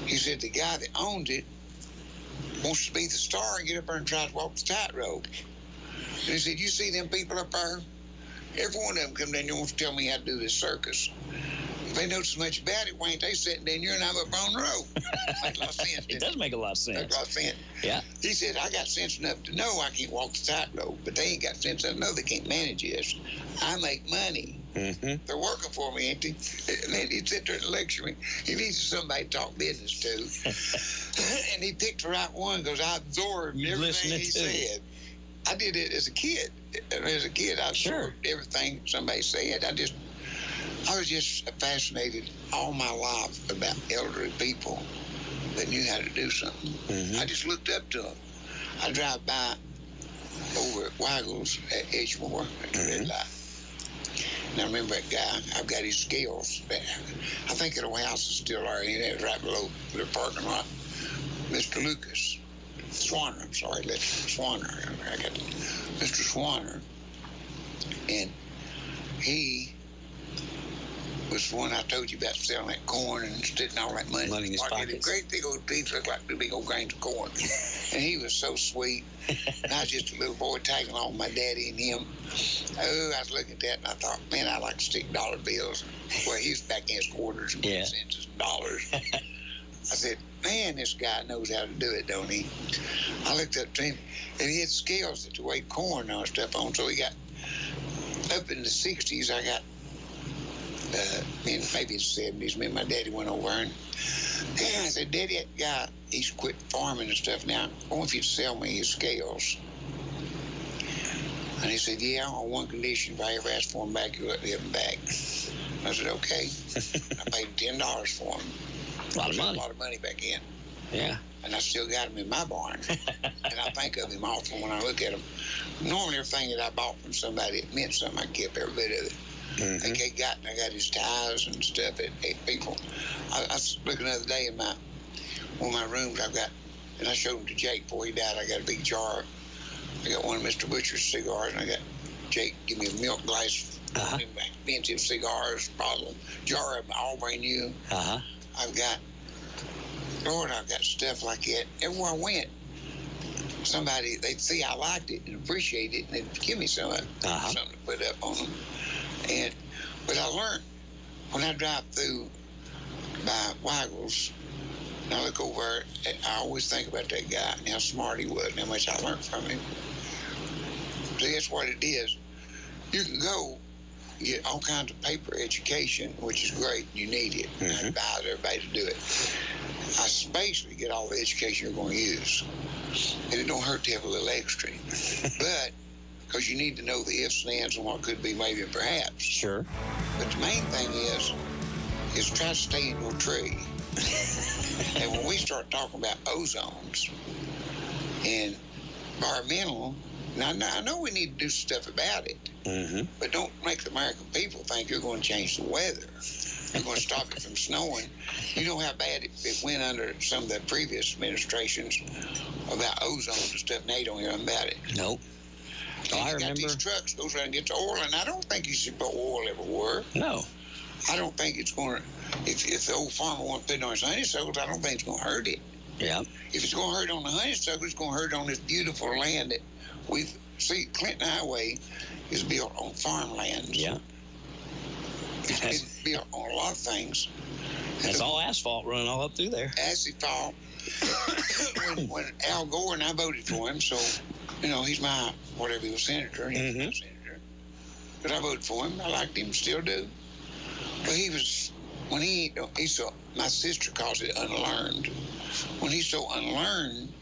He said, the guy that owns it wants to be the star and get up there and try to walk the tightrope. And he said, you see them people up there? Every one of them come down here and wants to tell me how to do this circus. If they know so much about it, why ain't they sitting down here and I'm up on the road? Makes a lot of sense. It does make a lot of sense. Makes a lot of sense. Yeah. He said, I got sense enough to know I can't walk the tightrope, but they ain't got sense enough to know they can't manage this. I make money. Mm-hmm. They're working for me, ain't they? And then he'd sit there and lecture me. He needs somebody to talk business to. And he picked the right one because I absorbed everything he said. I did it as a kid. As a kid, I absorbed everything somebody said. I was just fascinated all my life about elderly people that knew how to do something. Mm-hmm. I just looked up to them. I drive by over at Waggles at Edgemore at the red light. And I remember that guy. I've got his scales. I think that old house is still there. It's right below the parking lot. Mr. Lucas Swanner. I'm sorry, Swanner. I got Mr. Swanner, and he was the one I told you about selling that corn and sticking all that money in his pockets. Great big old teeth looked like the big old grains of corn. And he was so sweet. And I was just a little boy tagging along with my daddy and him. Oh, I was looking at that and I thought, man, I like to stick dollar bills. Well, he was back in his quarters and cents and dollars. I said, man, this guy knows how to do it, don't he? I looked up to him, and he had scales that weighed corn and stuff on. So he got up in the 60s. I got maybe the 70s. Me and my daddy went over and I said, Daddy, that guy, he's quit farming and stuff now. I want you to sell me his scales. And he said, yeah, on one condition. If I ever ask for them back, you'll let me have them back. I said, okay. I paid him $10 for them. A lot of money. A lot of money back in. Yeah. And I still got them in my barn. And I think of him often when I look at them. Normally, everything that I bought from somebody, it meant something. I kept every bit of it. I got his ties and stuff at people. I was looking the other day in one of my rooms. I've got, and I showed him to Jake before he died. I got a big jar. I got one of Mr. Butcher's cigars, and I got Jake give me a milk glass, expensive cigars, bottle, jar of them, all brand new. I've got stuff like that. Everywhere I went, somebody, they'd see I liked it and appreciate it, and they'd give me some of it, something to put up on them. But I learned when I drive through by Weigels, and I look over, I always think about that guy and how smart he was and how much I learned from him. See, that's what it is. You can go get all kinds of paper education, which is great. You need it. I advise everybody to do it. I basically get all the education you're going to use. And it don't hurt to have a little extra. But because you need to know the ifs and ands and what could be, maybe, and perhaps. Sure. But the main thing is try to stay in your tree. And when we start talking about ozones and environmental, now I know we need to do stuff about it, but don't make the American people think you're going to change the weather. You're going to stop it from snowing. You know how bad it went under some of the previous administrations about ozone and stuff, and they don't hear about it. Nope. I remember. Got these trucks goes around and gets oil, and I don't think you should put oil everywhere. No. I don't think it's going to, if the old farmer wants to put it on his honeysuckles, I don't think it's going to hurt it. Yeah. If it's going to hurt on the honeysuckle, it's going to hurt on this beautiful land that see, Clinton Highway is built on farmlands. Yeah. It's built on a lot of things. It's all asphalt running all up through there. Asphalt. when Al Gore, and I voted for him, so, he's my, whatever he was, senator. He's my senator. But I voted for him. I liked him, still do. But he's so, my sister calls it unlearned. When he's so unlearned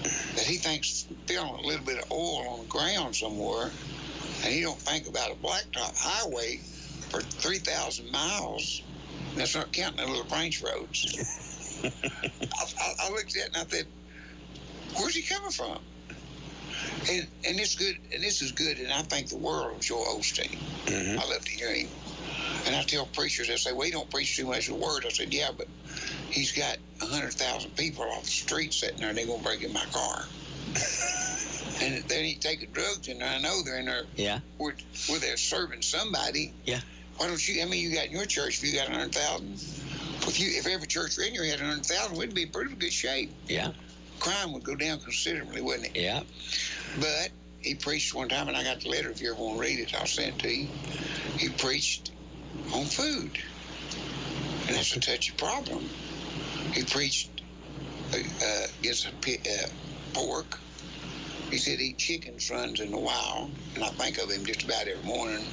that he thinks filling a little bit of oil on the ground somewhere, and he don't think about a blacktop highway for 3,000 miles. That's not counting the little branch roads. I looked at it and I said, where's he coming from? And it's good, and this is good, and I think the world of Joel Osteen. I love to hear him. And I tell preachers, they say, well, he don't preach too much of the word. I said, yeah, but he's got 100,000 people off the street sitting there, and they're going to break in my car. And they ain't taking drugs in there. I know they're in there. Yeah. Where they're serving somebody. Yeah. Why don't you, you got in your church, if you got 100,000, if every church in here had 100,000, we'd be in pretty good shape. Yeah. Crime would go down considerably, wouldn't it? Yeah. But he preached one time, and I got the letter. If you ever want to read it, I'll send it to you. He preached on food, and that's a touchy problem. He preached against pork. He said eat chickens runs in the wild, and I think of him just about every morning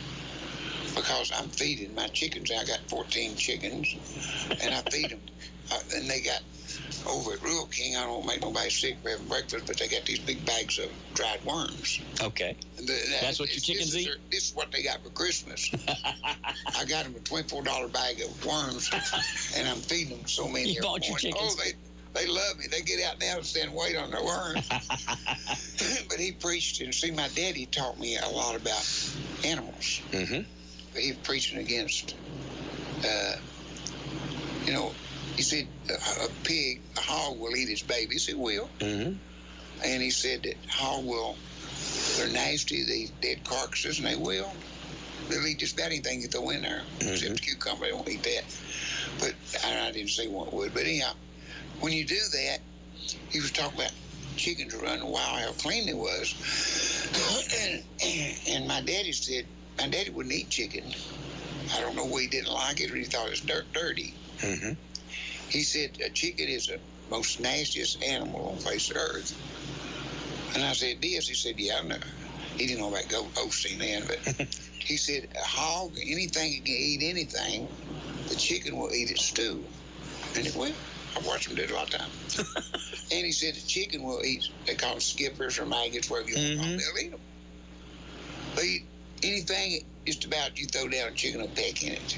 because I'm feeding my chickens. I got 14 chickens, and I feed them. And they got, over at Rural King, I don't make nobody sick for having breakfast, but they got these big bags of dried worms. Okay. That's what your chickens eat? This is what they got for Christmas. I got them a $24 bag of worms, and I'm feeding them so many. You bought your chickens. Oh, they love me. They get out now and stand and wait on their worms. But he preached, and see, my daddy taught me a lot about animals. But he was preaching against, he said, a hog will eat its babies. It will. Mm-hmm. And he said that they're nasty, they dead carcasses, and they will. They'll eat just about anything you throw in there, except cucumber. They won't eat that. But I didn't say one would. But anyhow, when you do that, he was talking about chickens running wild, how clean it was. and my daddy said, my daddy wouldn't eat chicken. I don't know why he didn't like it or he thought it was dirty. Mm-hmm. He said a chicken is the most nastiest animal on the face of the earth. And I said, this? He said, yeah, I know. He didn't know about Osteen then, but he said a hog, anything that can eat anything, the chicken will eat its stew. And it will. I've watched them do it a lot of times. And he said the chicken will eat, they call it skippers or maggots, whatever you want to call them. They'll eat them. They eat anything just about you throw down a chicken will peck in it.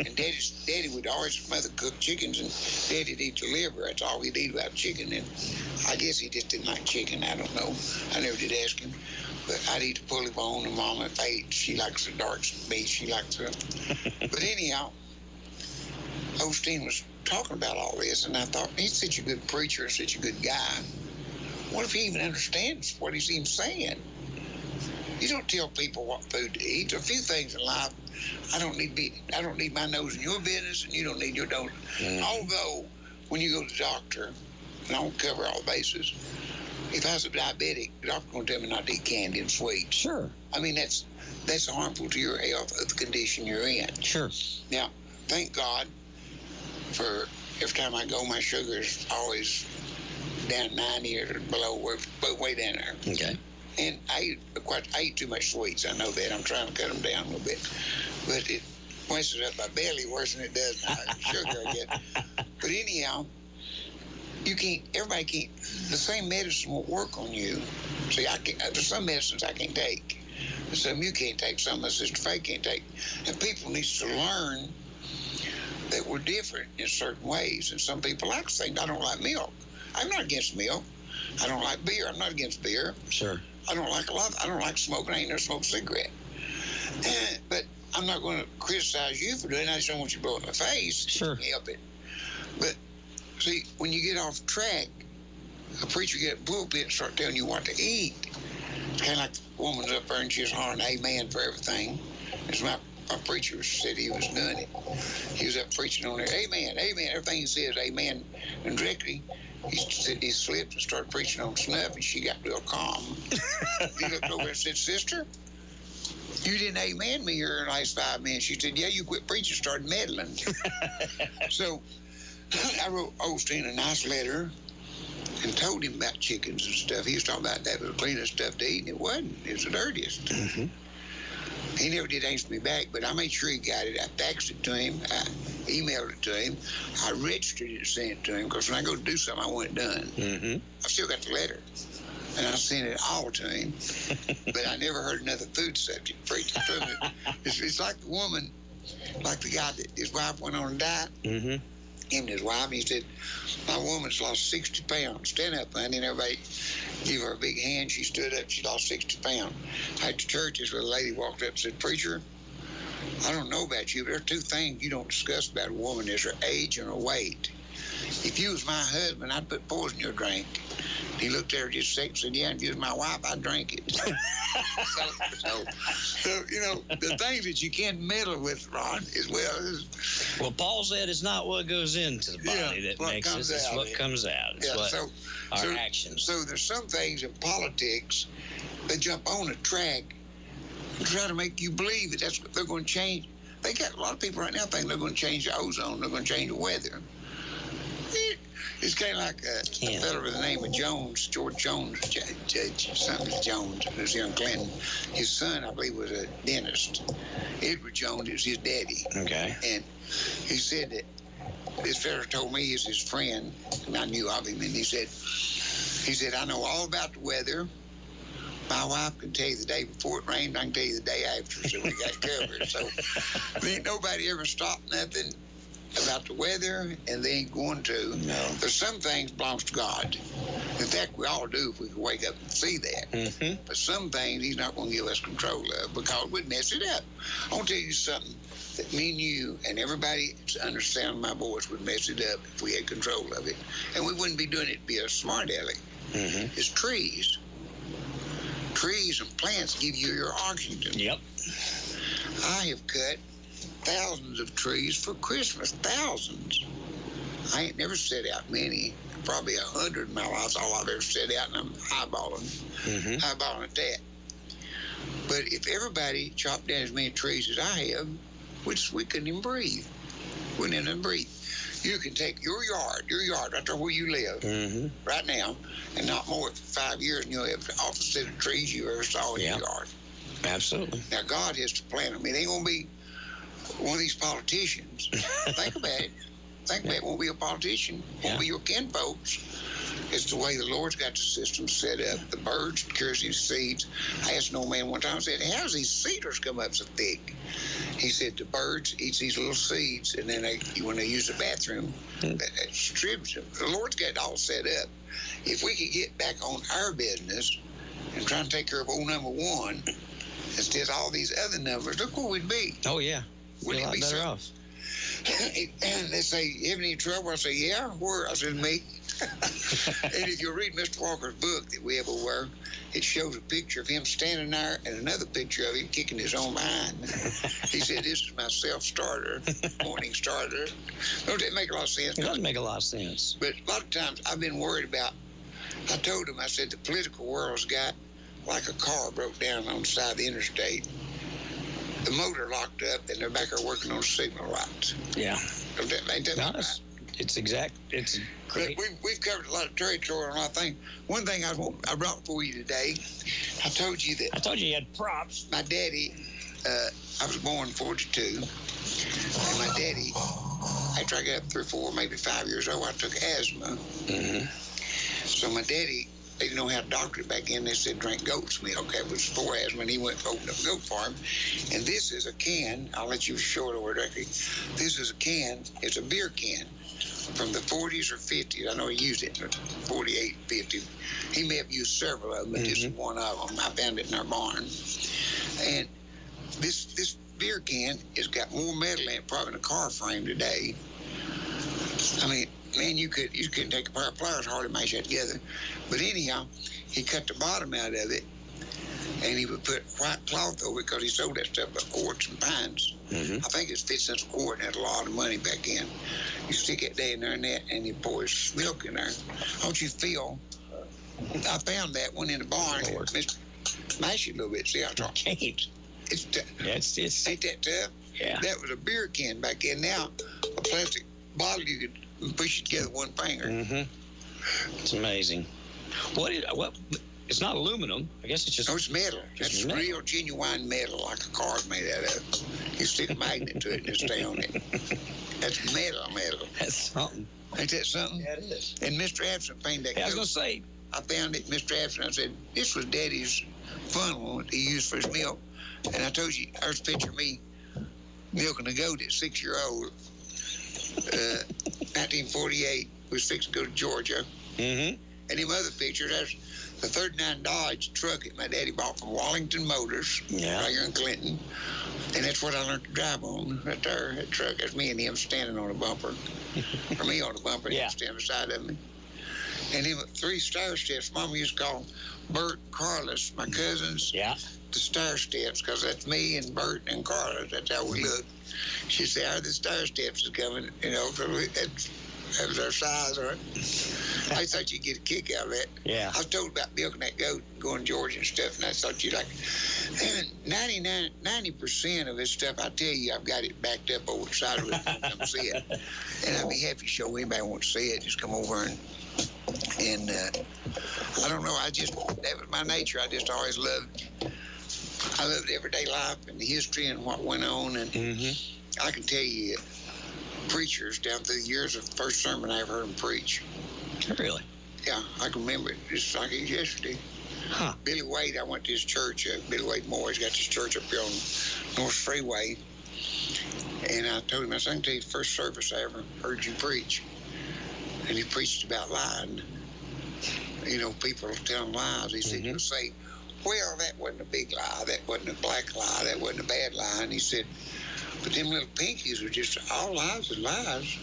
And Daddy would always mother cook chickens, and Daddy'd eat the liver. That's all he'd eat about chicken. And I guess he just didn't like chicken. I don't know. I never did ask him. But I'd eat the pulley bone, and Mama, if I ate, she likes the dark meat. She likes the... But anyhow, Osteen was talking about all this, and I thought, he's such a good preacher, such a good guy. What if he even understands what he's even saying? You don't tell people what food to eat. There are a few things in life I don't need my nose in your business, and you don't need your nose. Although, when you go to the doctor, and I won't cover all the bases, if I was a diabetic, the doctor's going to tell me not to eat candy and sweets. Sure. I mean, that's harmful to your health of the condition you're in. Sure. Now, thank God for every time I go, my sugar is always down 90 or below, way down there. Okay. And I eat too much sweets. I know that. I'm trying to cut them down a little bit. But it messes up my belly worse than it does my sugar, I get. But anyhow, everybody can't, the same medicine will work on you. See, there's some medicines I can't take. There's some you can't take, some my Sister Faye can't take. And people need to learn that we're different in certain ways. And some people like things. I don't like milk. I'm not against milk. I don't like beer. I'm not against beer. Sure. I don't like smoking. I ain't never smoked a cigarette. But I'm not going to criticize you for doing it. I just don't want you to blow it in my face. Sure. Help it. But, see, when you get off track, a preacher get a pulpit and start telling you what to eat. It's kind of like the woman's up there and she's hollering amen for everything. It's my preacher said he was doing it. He was up preaching on there, amen, amen. Everything he says, amen. And directly, he slipped and started preaching on snuff, and she got real calm. He looked over and said, Sister, you didn't amen me here in the last 5 minutes. She said, yeah, you quit preaching, started meddling. So I wrote Osteen a nice letter and told him about chickens and stuff. He was talking about that was the cleanest stuff to eat, and it wasn't. It was the dirtiest. Mm-hmm. He never did answer me back, but I made sure he got it. I faxed it to him. I emailed it to him. I registered it and sent it to him, because when I go to do something, I want it done. Mm-hmm. I still got the letter, and I sent it all to him, but I never heard another food subject preached to me. It's like the woman, like the guy that his wife went on a diet. Mm-hmm. Him and his wife, he said, my woman's lost 60 pounds. Stand up, honey. And everybody gave her a big hand. She stood up. She lost 60 pounds. At the church, this little lady walked up and said, Preacher, I don't know about you, but there are 2 things you don't discuss about a woman. Is her age and her weight. If you was my husband, I'd put poison in your drink. He looked at her just a second and said, yeah, if you was my wife, I'd drink it. So, you know, the things that you can't meddle with, Ron, as well. Well, Paul said it's not what goes into the body that makes us, it's what comes out. It's what our actions. So there's some things in politics, they jump on a track and try to make you believe that that's what they're going to change. They got a lot of people right now think they're going to change the ozone, they're going to change the weather. It's kind of like a fellow by the name of Jones, George Jones, something Jones, it was young Clinton. His son, I believe, was a dentist. Edward Jones is his daddy. Okay. And he said that this fellow told me he's his friend, and I knew of him, and he said, I know all about the weather. My wife can tell you the day before it rained, I can tell you the day after, so we got covered. So ain't nobody ever stopped nothing about the weather, and they ain't going to. No. There's some things belongs to God. In fact, we all do if we can wake up and see that. Mm-hmm. But some things he's not going to give us control of because we'd mess it up. I want to tell you something. that me and you and everybody that's under the sound of my voice would mess it up if we had control of it. And we wouldn't be doing it via smart aleck. It's trees. Trees and plants give you your oxygen. Yep. I have cut thousands of trees for Christmas. Thousands. I ain't never set out many. Probably 100 in my life. That's all I've ever set out, and I'm eyeballing at that. But if everybody chopped down as many trees as I have, we couldn't even breathe. Wouldn't even breathe. You can take your yard right there where you live, right now, and not more than 5 years, and you'll have the opposite of trees you ever saw in your yard. Absolutely. Now, God has to plant them. It ain't going to be one of these politicians. Think about it. Think about it. Won't be a politician. Won't be your kinfolks. It's the way the Lord's got the system set up. The birds cures these seeds. I asked an old man one time, I said, how does these cedars come up so thick? He said, the birds eat these little seeds, and then when they use the bathroom, that distributes them. The Lord's got it all set up. If we could get back on our business and try and take care of old number one, instead of all these other numbers, look where we'd be. Oh, yeah. Wouldn't it be better off? And they say, you have any trouble? I say, yeah. Where? I said, me. And if you read Mr. Walker's book that we have over, it shows a picture of him standing there and another picture of him kicking his own behind. He said, this is my self-starter, morning starter. Don't that make a lot of sense? It does make a lot of sense. But a lot of times I've been worried about, I told him, I said, the political world's got like a car broke down on the side of the interstate. The motor locked up, and they're back there working on signal lights. Yeah. Ain't that right? It's great. We've covered a lot of territory on a lot of things. One thing I brought for you today, I told you you had props. My daddy, I was born in 42, and my daddy, after I got up 3, 4, maybe 5 years old, I took asthma. So my daddy, they didn't know how to doctor it back then. They said drink goat's milk. That was for asthma, and he went to open up a goat farm. And this is a can. I'll let you show it over directly. This is a can. It's a beer can from the 40s or 50s. I know he used it in 48, 50. He may have used several of them, but this is one of them. I found it in our barn. And this beer can has got more metal in it probably in a car frame today. I mean, man, you couldn't take a pair of pliers hardly mash that together. But anyhow, he cut the bottom out of it, and he would put white cloth over it because he sold that stuff by quarts and pints. I think it's 50 cents a quart, and that's a lot of money back then. You stick it down there in that, and you pour his milk in there. Don't you feel? I found that one in the barn. Mash it a little bit. See how I can't. It's ain't that tough? Yeah. That was a beer can back then. Now, a plastic bottle you could push it together with one finger. It's amazing. What? It's not aluminum. I guess it's just. No, it's metal. It's real genuine metal, like a car's made out of. You stick a magnet to it and it stay on it. That's metal. That's something. Ain't that something? Yeah, it is. And Mr. Absent found that. I was gonna say. I found it, Mr. Absent. I said, this was Daddy's funnel he used for his milk. And I told you, there's a picture of me milking a goat at 6-year-old. 1948, we was fixing to go to Georgia. And them other pictures, there's the 39 Dodge truck that my daddy bought from Wallington Motors, right here in Clinton. And that's what I learned to drive on, right there, that truck. That's me and him standing on the bumper. Or me on the bumper, and him standing beside of me. And them 3 stair steps, Mama used to call Bert and Carlos, my cousins, the stair steps, because that's me and Bert and Carlos. That's how we look. She said, the stair steps is coming, you know, that was our size, right? I thought you'd get a kick out of that. Yeah. I was told about milking that goat and going to Georgia and stuff, and I thought you'd like it. 90% of this stuff, I tell you, I've got it backed up over the side of it. Come see it. And I'd be happy to show anybody who wants to see it. Just come over and I don't know, that was my nature. I just always loved everyday life and the history and what went on. And I can tell you, preachers down through the years, the first sermon I ever heard them preach. Really? Yeah, I can remember it just like it was yesterday. Billy Wade, I went to his church. Billy Wade Moore, he's got this church up here on North Freeway. And I told him, I said, I can tell you the first service I ever heard you preach. And he preached about lying. You know, people telling lies. He said, you'll say, well, that wasn't a big lie. That wasn't a black lie. That wasn't a bad lie. And he said, But them little pinkies are just all lies and lies.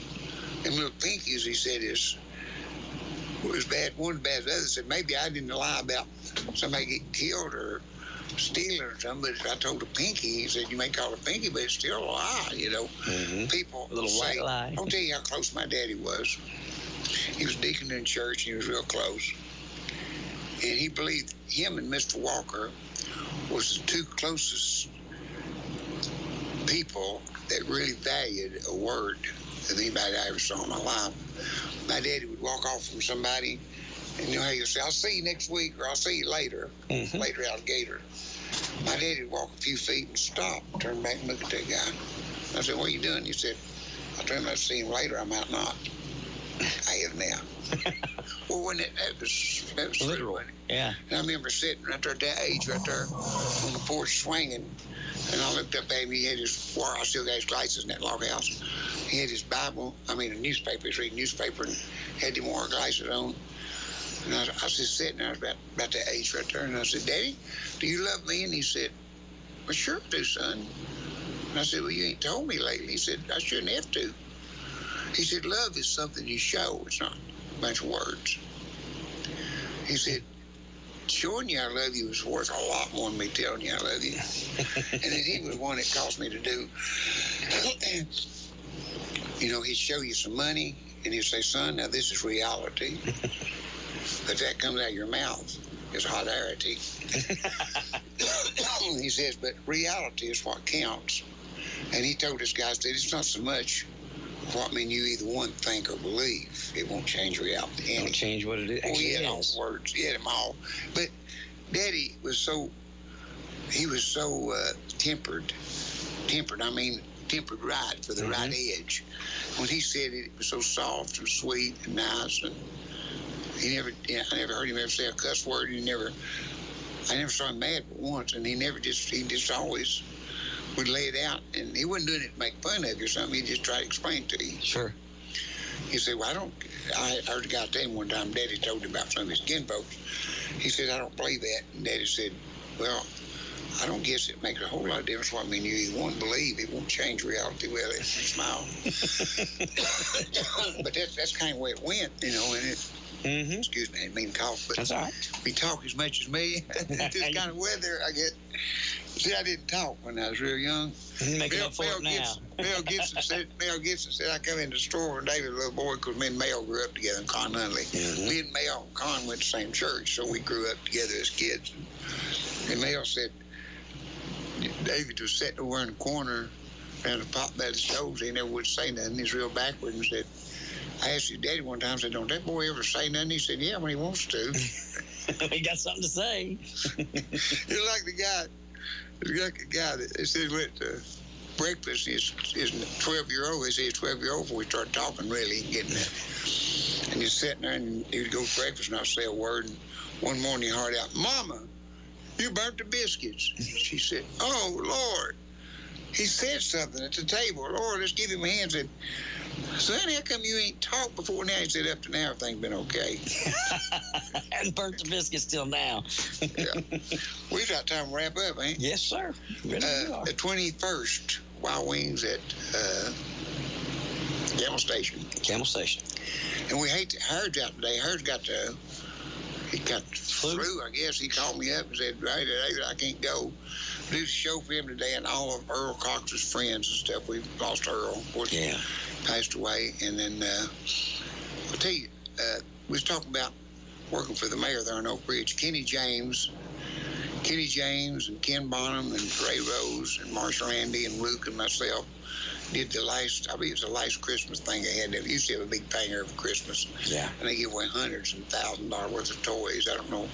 Them little pinkies, he said, was bad. One bad as the other. Said maybe I didn't lie about somebody getting killed or stealing or something, but I told a pinky. He said, you may call it a pinky, but it's still a lie, you know. Mm-hmm. People a little say, white lie. I'll tell you how close my daddy was. He was deacon in church, and he was real close. And he believed him and Mr. Walker was the two closest people that really valued a word of anybody I ever saw in my life. My daddy would walk off from somebody, and you know how you'll say, I'll see you next week, or I'll see you later, later alligator. My daddy would walk a few feet and stop, turn back and look at that guy. I said, what are you doing? He said, I'll turn around to see him later, I might not. I am now. Well, when that was literal, yeah. And I remember sitting right there at that age right there on the porch swinging, and I looked up at him. He had his, I still got his glasses in that log house. He had his Bible, a newspaper. He was reading newspaper and had them wore glasses on. And I was just sitting there about that age right there, and I said, Daddy, do you love me? And he said, well, sure I do, son. And I said, well, you ain't told me lately. He said, I shouldn't have to. He said, love is something you show. It's not a bunch of words. He said, showing you I love you is worth a lot more than me telling you I love you. And then he was one that caused me to do. You know, he'd show you some money, and he'd say, son, now this is reality. But that comes out of your mouth is hilarity. He says, but reality is what counts. And he told us guys that it's not so much what you either one think or believe. It won't change reality. It won't change what it is. Oh, he had all the words. He had them all. But Daddy was so, he was so tempered, tempered right for the right edge. When he said it, it was so soft and sweet and nice, and I never heard him ever say a cuss word. I never saw him mad but once, and he just always would lay it out, and he wasn't doing it to make fun of you or something. He'd just try to explain it to you. Sure. He said, well, I heard a guy tell him one time, Daddy told him about some of his kinfolks. He said, I don't believe that. And Daddy said, well, I don't guess it makes a whole lot of difference what you either one believe. It won't change reality, will it? Smile. But that's kind of the way it went, you know, and it, excuse me, I didn't mean to cough, but that's all right. We talk as much as me. This kind of weather I get. See, I didn't talk when I was real young. Mel Gibson said I come in the store when David was a little boy, because me and Mel grew up together in Con Nunley. Me and Mel and Con went to the same church, so we grew up together as kids. And Mel said David was sitting over in the corner around the pot by the stove. He never would say nothing. He's real backward and said, I asked his daddy one time, I said, don't that boy ever say nothing? He said, yeah, when he wants to. He got something to say. You're like the guy that said went to breakfast. His 12-year-old, they say his 12-year-old before we started talking, really, getting that. And he's sitting there, and he would go to breakfast and not say a word. And one morning he heard out, Mama, you burnt the biscuits. She said, oh, Lord. He said something at the table. Lord, let's give him a hand. Said, son, how come you ain't talked before now? He said, up to now, everything's been okay. And burnt the biscuits till now. Yeah. We got time to wrap up, ain't? Yes, sir. The 21st, Wild Wings at Camel Station. Camel Station. And we hate Herd's out today. Herd's got he got flu, I guess. He called me up and said, hey, David, I can't go. Do the show for him today, and all of Earl Cox's friends and stuff. We've lost Earl, of course. Yeah. Passed away. And then I'll tell you, we was talking about working for the mayor there in Oak Ridge. Kenny James and Ken Bonham and Ray Rose and Marshall Randy and Luke and myself did the last, I believe it was the last Christmas thing they had. They used to have a big thing here for Christmas. Yeah. And they give away hundreds and $1,000s worth of toys. I don't know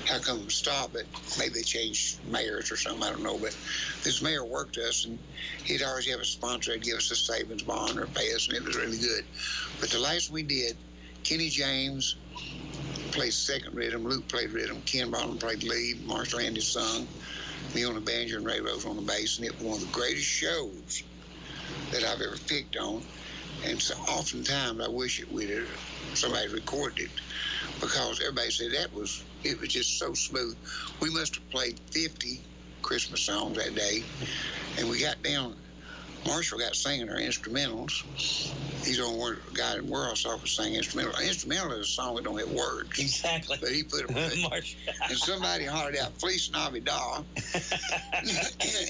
how come it stopped, but maybe they changed mayors or something. I don't know. But this mayor worked us, and he'd always have a sponsor. He'd give us a savings bond or pay us, and it was really good. But the last we did, Kenny James played second rhythm, Luke played rhythm, Ken Bonham played lead, Marshall Andy sung, me on the banjo and Ray Rose on the bass, and it was one of the greatest shows that I've ever picked on. And so oftentimes I wish somebody recorded it, because everybody said it was just so smooth. We must have played 50 Christmas songs that day, and we got down Marshall got singing her instrumentals. He's the only guy in the world I saw could sing instrumental. Instrumental is a song that don't have words. Exactly. But he put them in. And somebody hollered out, Feliz Navidad.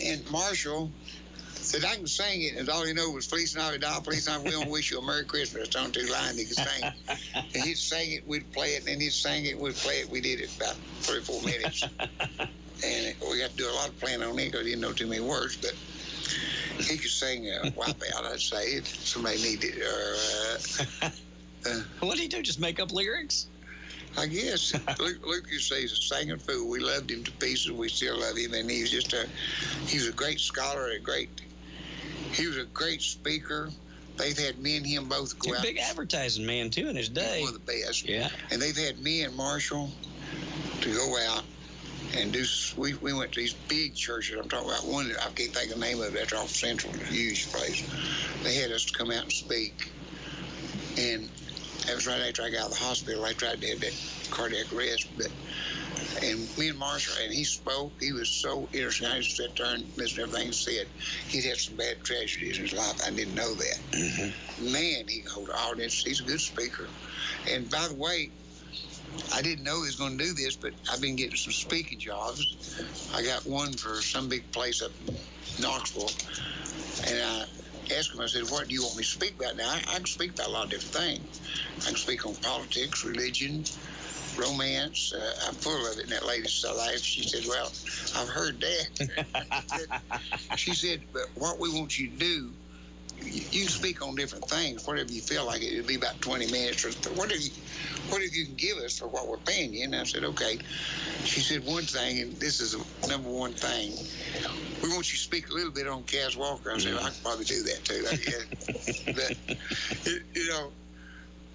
and Marshall said, I can sing it. And all he knew was Feliz Navidad, Feliz Navidad. We don't wish you a Merry Christmas. It's on 2 lines he could sing. And he'd sing it, we'd play it, and then he'd sing it, we'd play it. We did it about 3 or 4 minutes. And we got to do a lot of playing on it because he didn't know too many words, but he could sing Wipeout, I'd say, if somebody needed it. What did he do, just make up lyrics? I guess. Luke used to say he's a singing fool. We loved him to pieces. We still love him. And he was just he was a great scholar, he was a great speaker. They've had me and him both go out. A big advertising man, too, in his day. One of the best. Yeah. And they've had me and Marshall to go out and do. We went to these big churches. I'm talking about one that I can't think of the name of it. That's off Central, a huge place. They had us to come out and speak. And that was right after I got out of the hospital. I tried to have that cardiac arrest. And me and Marshall, and he spoke. He was so interesting. I used to sit there and listen to everything he said. He'd had some bad tragedies in his life. I didn't know that. Mm-hmm. Man, he can hold an audience. He's a good speaker. And by the way, I didn't know he was going to do this, but I've been getting some speaking jobs. I got one for some big place up in Knoxville. And I asked him, I said, what do you want me to speak about? Now, I can speak about a lot of different things. I can speak on politics, religion, romance. I'm full of it in that lady's life. She said, well, I've heard that. She said, but what we want you to do, you can speak on different things, whatever you feel like it. It'll be about 20 minutes or whatever you can give us for what we're paying you. And I said, okay. She said one thing, and this is the number one thing. We want you to speak a little bit on Cas Walker. I said, well, I could probably do that too. But,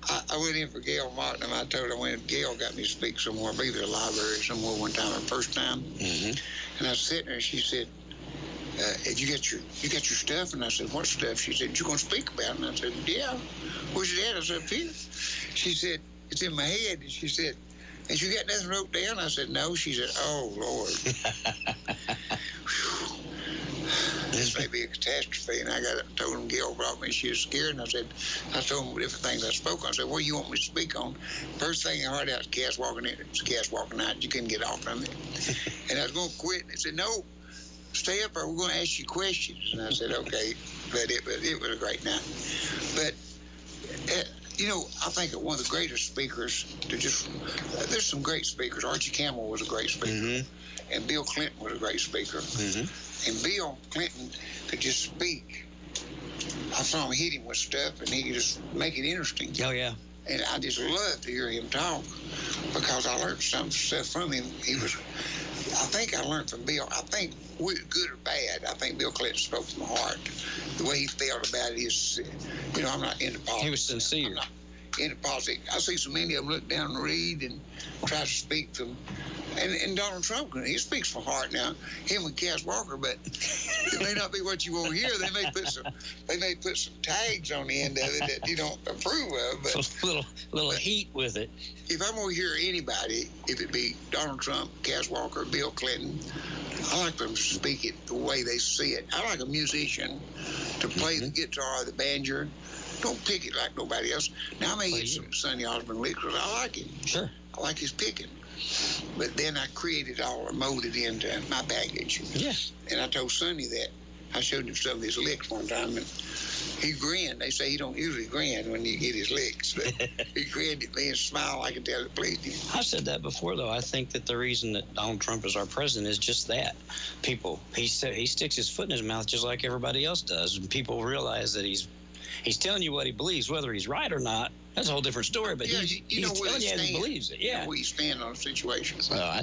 I went in for Gail Martin, and I told her Gail got me to speak somewhere, maybe the library somewhere one time, the first time. Mm-hmm. And I was sitting there, and she said, you got your stuff? And I said, what stuff? She said, you going to speak about it? And I said, yeah. Where's it at? I said, up here. She said, it's in my head. And she said, and you got nothing wrote down? I said, no. She said, oh, Lord. This may be a catastrophe. And I told him Gail brought me. She was scared. And I told him different things I spoke on. I said, what do you want me to speak on? First thing I heard out was Cas Walker. It was Cas Walker night. You couldn't get off from it. And I was going to quit. And they said, no. Stay up or we're going to ask you questions. And I said, okay, but it was a great night. But, I think that one of the greatest speakers there's some great speakers. Archie Campbell was a great speaker. Mm-hmm. And Bill Clinton was a great speaker. Mm-hmm. And Bill Clinton could just speak. I saw him hit him with stuff and he could just make it interesting. Oh, yeah. And I just love to hear him talk because I learned some stuff from him. I think I learned from Bill. I think, good or bad, I think Bill Clinton spoke from the heart. The way he felt about it is, I'm not into politics. He was sincere. I'm not into politics. I see so many of them look down and read and try to speak from. And Donald Trump, he speaks from heart now. Him and Cas Walker, but it may not be what you want to hear. They may put some tags on the end of it that you don't approve of. But a little heat with it. If I'm going to hear anybody, if it be Donald Trump, Cas Walker, Bill Clinton, I like them to speak it the way they see it. I like a musician to play the guitar or the banjo. Don't pick it like nobody else. Now, I may get some Sonny Osborne licks because I like him. Sure. I like his picking. But then I created all or molded into my baggage. Yeah. And I told Sonny that. I showed him some of his licks one time, and he grinned. They say he don't usually grin when you get his licks, but he grinned at me and smiled. I could tell it pleased him. I've said that before, though. I think that the reason that Donald Trump is our president is just that. He sticks his foot in his mouth just like everybody else does, and people realize that he's telling you what he believes, whether he's right or not. That's a whole different story, but he's telling you he believes it. Yeah. We stand on a situation. Well, I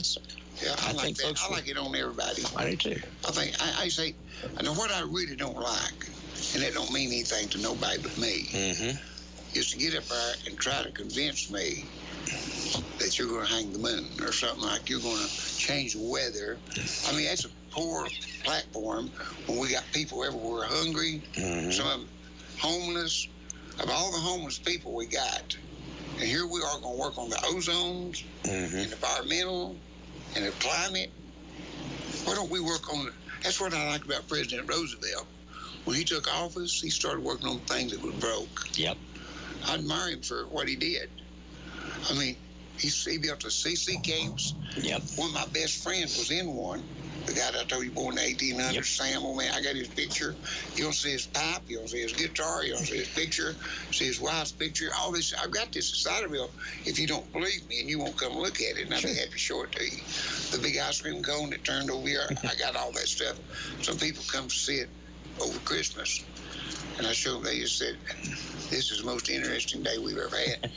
like that. I like it on everybody. I do too. I say, what I really don't like, and that don't mean anything to nobody but me, is to get up there and try to convince me that you're going to hang the moon or something like you're going to change the weather. I mean, that's a poor platform when we got people everywhere hungry, some of them homeless. Of all the homeless people we got, and here we are going to work on the ozones and environmental and the climate. Why don't we work on it? That's what I like about President Roosevelt. when he took office, he started working on things that were broke. Yep. I admire him for what he did. I mean, he built the CC camps. Yep. One of my best friends was in one. The guy that I told you born in the 1800s, Yep. Sam, oh man, I got his picture. You don't see his pipe, you don't see his guitar, you don't see his picture, see his wife's picture, all this. I've got this inside of me. If you don't believe me and you won't come look at it, and I'd be happy to show it to you. The big ice cream cone that turned over here, I got all that stuff. Some people come to see it over Christmas, and I showed them, they just said, this is the most interesting day we've ever had.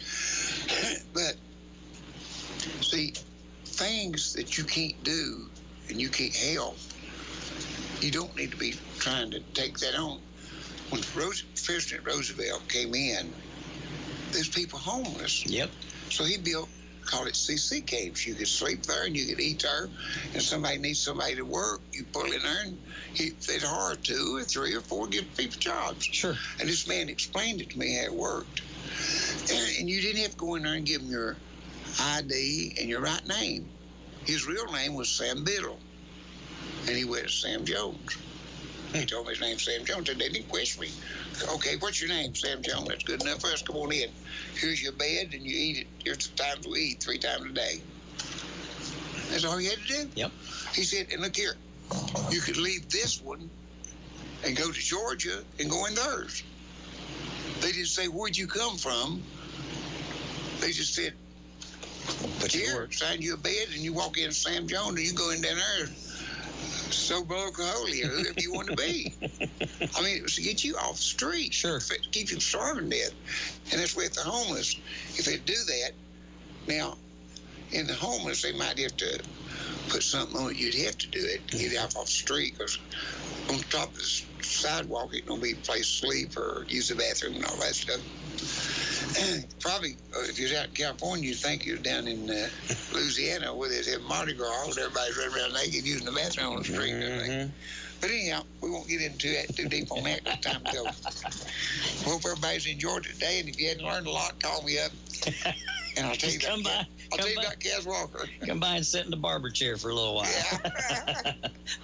But, see, things that you can't do and you can't help, you don't need to be trying to take that on. When President Roosevelt came in, there's people homeless. Yep. So he built, called it CC camps. You could sleep there and you could eat there, and somebody needs somebody to work, you pull in there and they'd hire 2 or 3 or 4, give people jobs. Sure. And this man explained it to me how it worked. And you didn't have to go in there and give him your ID and your right name. His real name was Sam Biddle, and he went to Sam Jones. He told me his name's Sam Jones, and they didn't question me. Okay, what's your name? Sam Jones. That's good enough for us. Come on in. Here's your bed, and you eat it. Here's the times we eat, 3 times a day. That's all you had to do. Yep. He said, and look here, you could leave this one and go to Georgia and go in theirs. They didn't say, where'd you come from? They just said, here, sign you a bed, and you walk in Sam Jones, and you go in down there, so broke holy, or whoever you want to be. I mean, it was to get you off the street. Sure. To keep you from starving to death. And that's with the homeless. If they do that, now, in the homeless, they might have to put something on it. You'd have to do it to get you off the street, because on top of the sidewalk, it don't be a place to sleep or use the bathroom and all that stuff. Probably, if you're out in California, you'd think you're down in Louisiana where there's a Mardi Gras and everybody's running around naked using the bathroom on the street and everything. But anyhow, we won't get into that too deep on that. It's time to go. Hope everybody's enjoyed it today, and if you hadn't learned a lot, call me up. And I'll tell you about Cas Walker. Come by and sit in the barber chair for a little while. Yeah.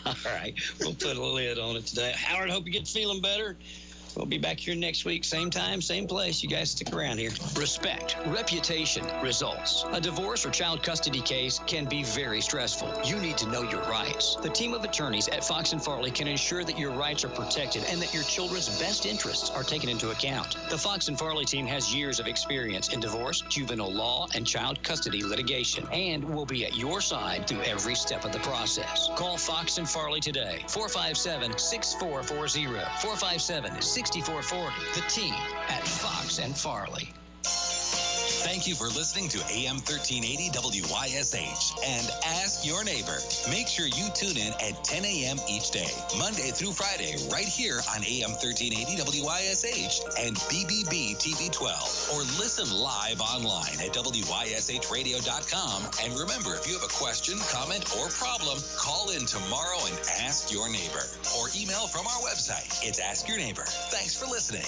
All right. We'll put a lid on it today. Howard, hope you get feeling better. We'll be back here next week, same time, same place. You guys stick around here. Respect, reputation, results. A divorce or child custody case can be very stressful. You need to know your rights. The team of attorneys at Fox & Farley can ensure that your rights are protected and that your children's best interests are taken into account. The Fox & Farley team has years of experience in divorce, juvenile law, and child custody litigation, and will be at your side through every step of the process. Call Fox & Farley today, 457-6440, 457-6440. The team at Fox & Farley. Thank you for listening to AM 1380 WYSH and Ask Your Neighbor. Make sure you tune in at 10 a.m. each day, Monday through Friday, right here on AM 1380 WYSH and BBB TV 12. Or listen live online at WYSHradio.com. And remember, if you have a question, comment, or problem, call in tomorrow and ask your neighbor. Or email from our website. It's Ask Your Neighbor. Thanks for listening.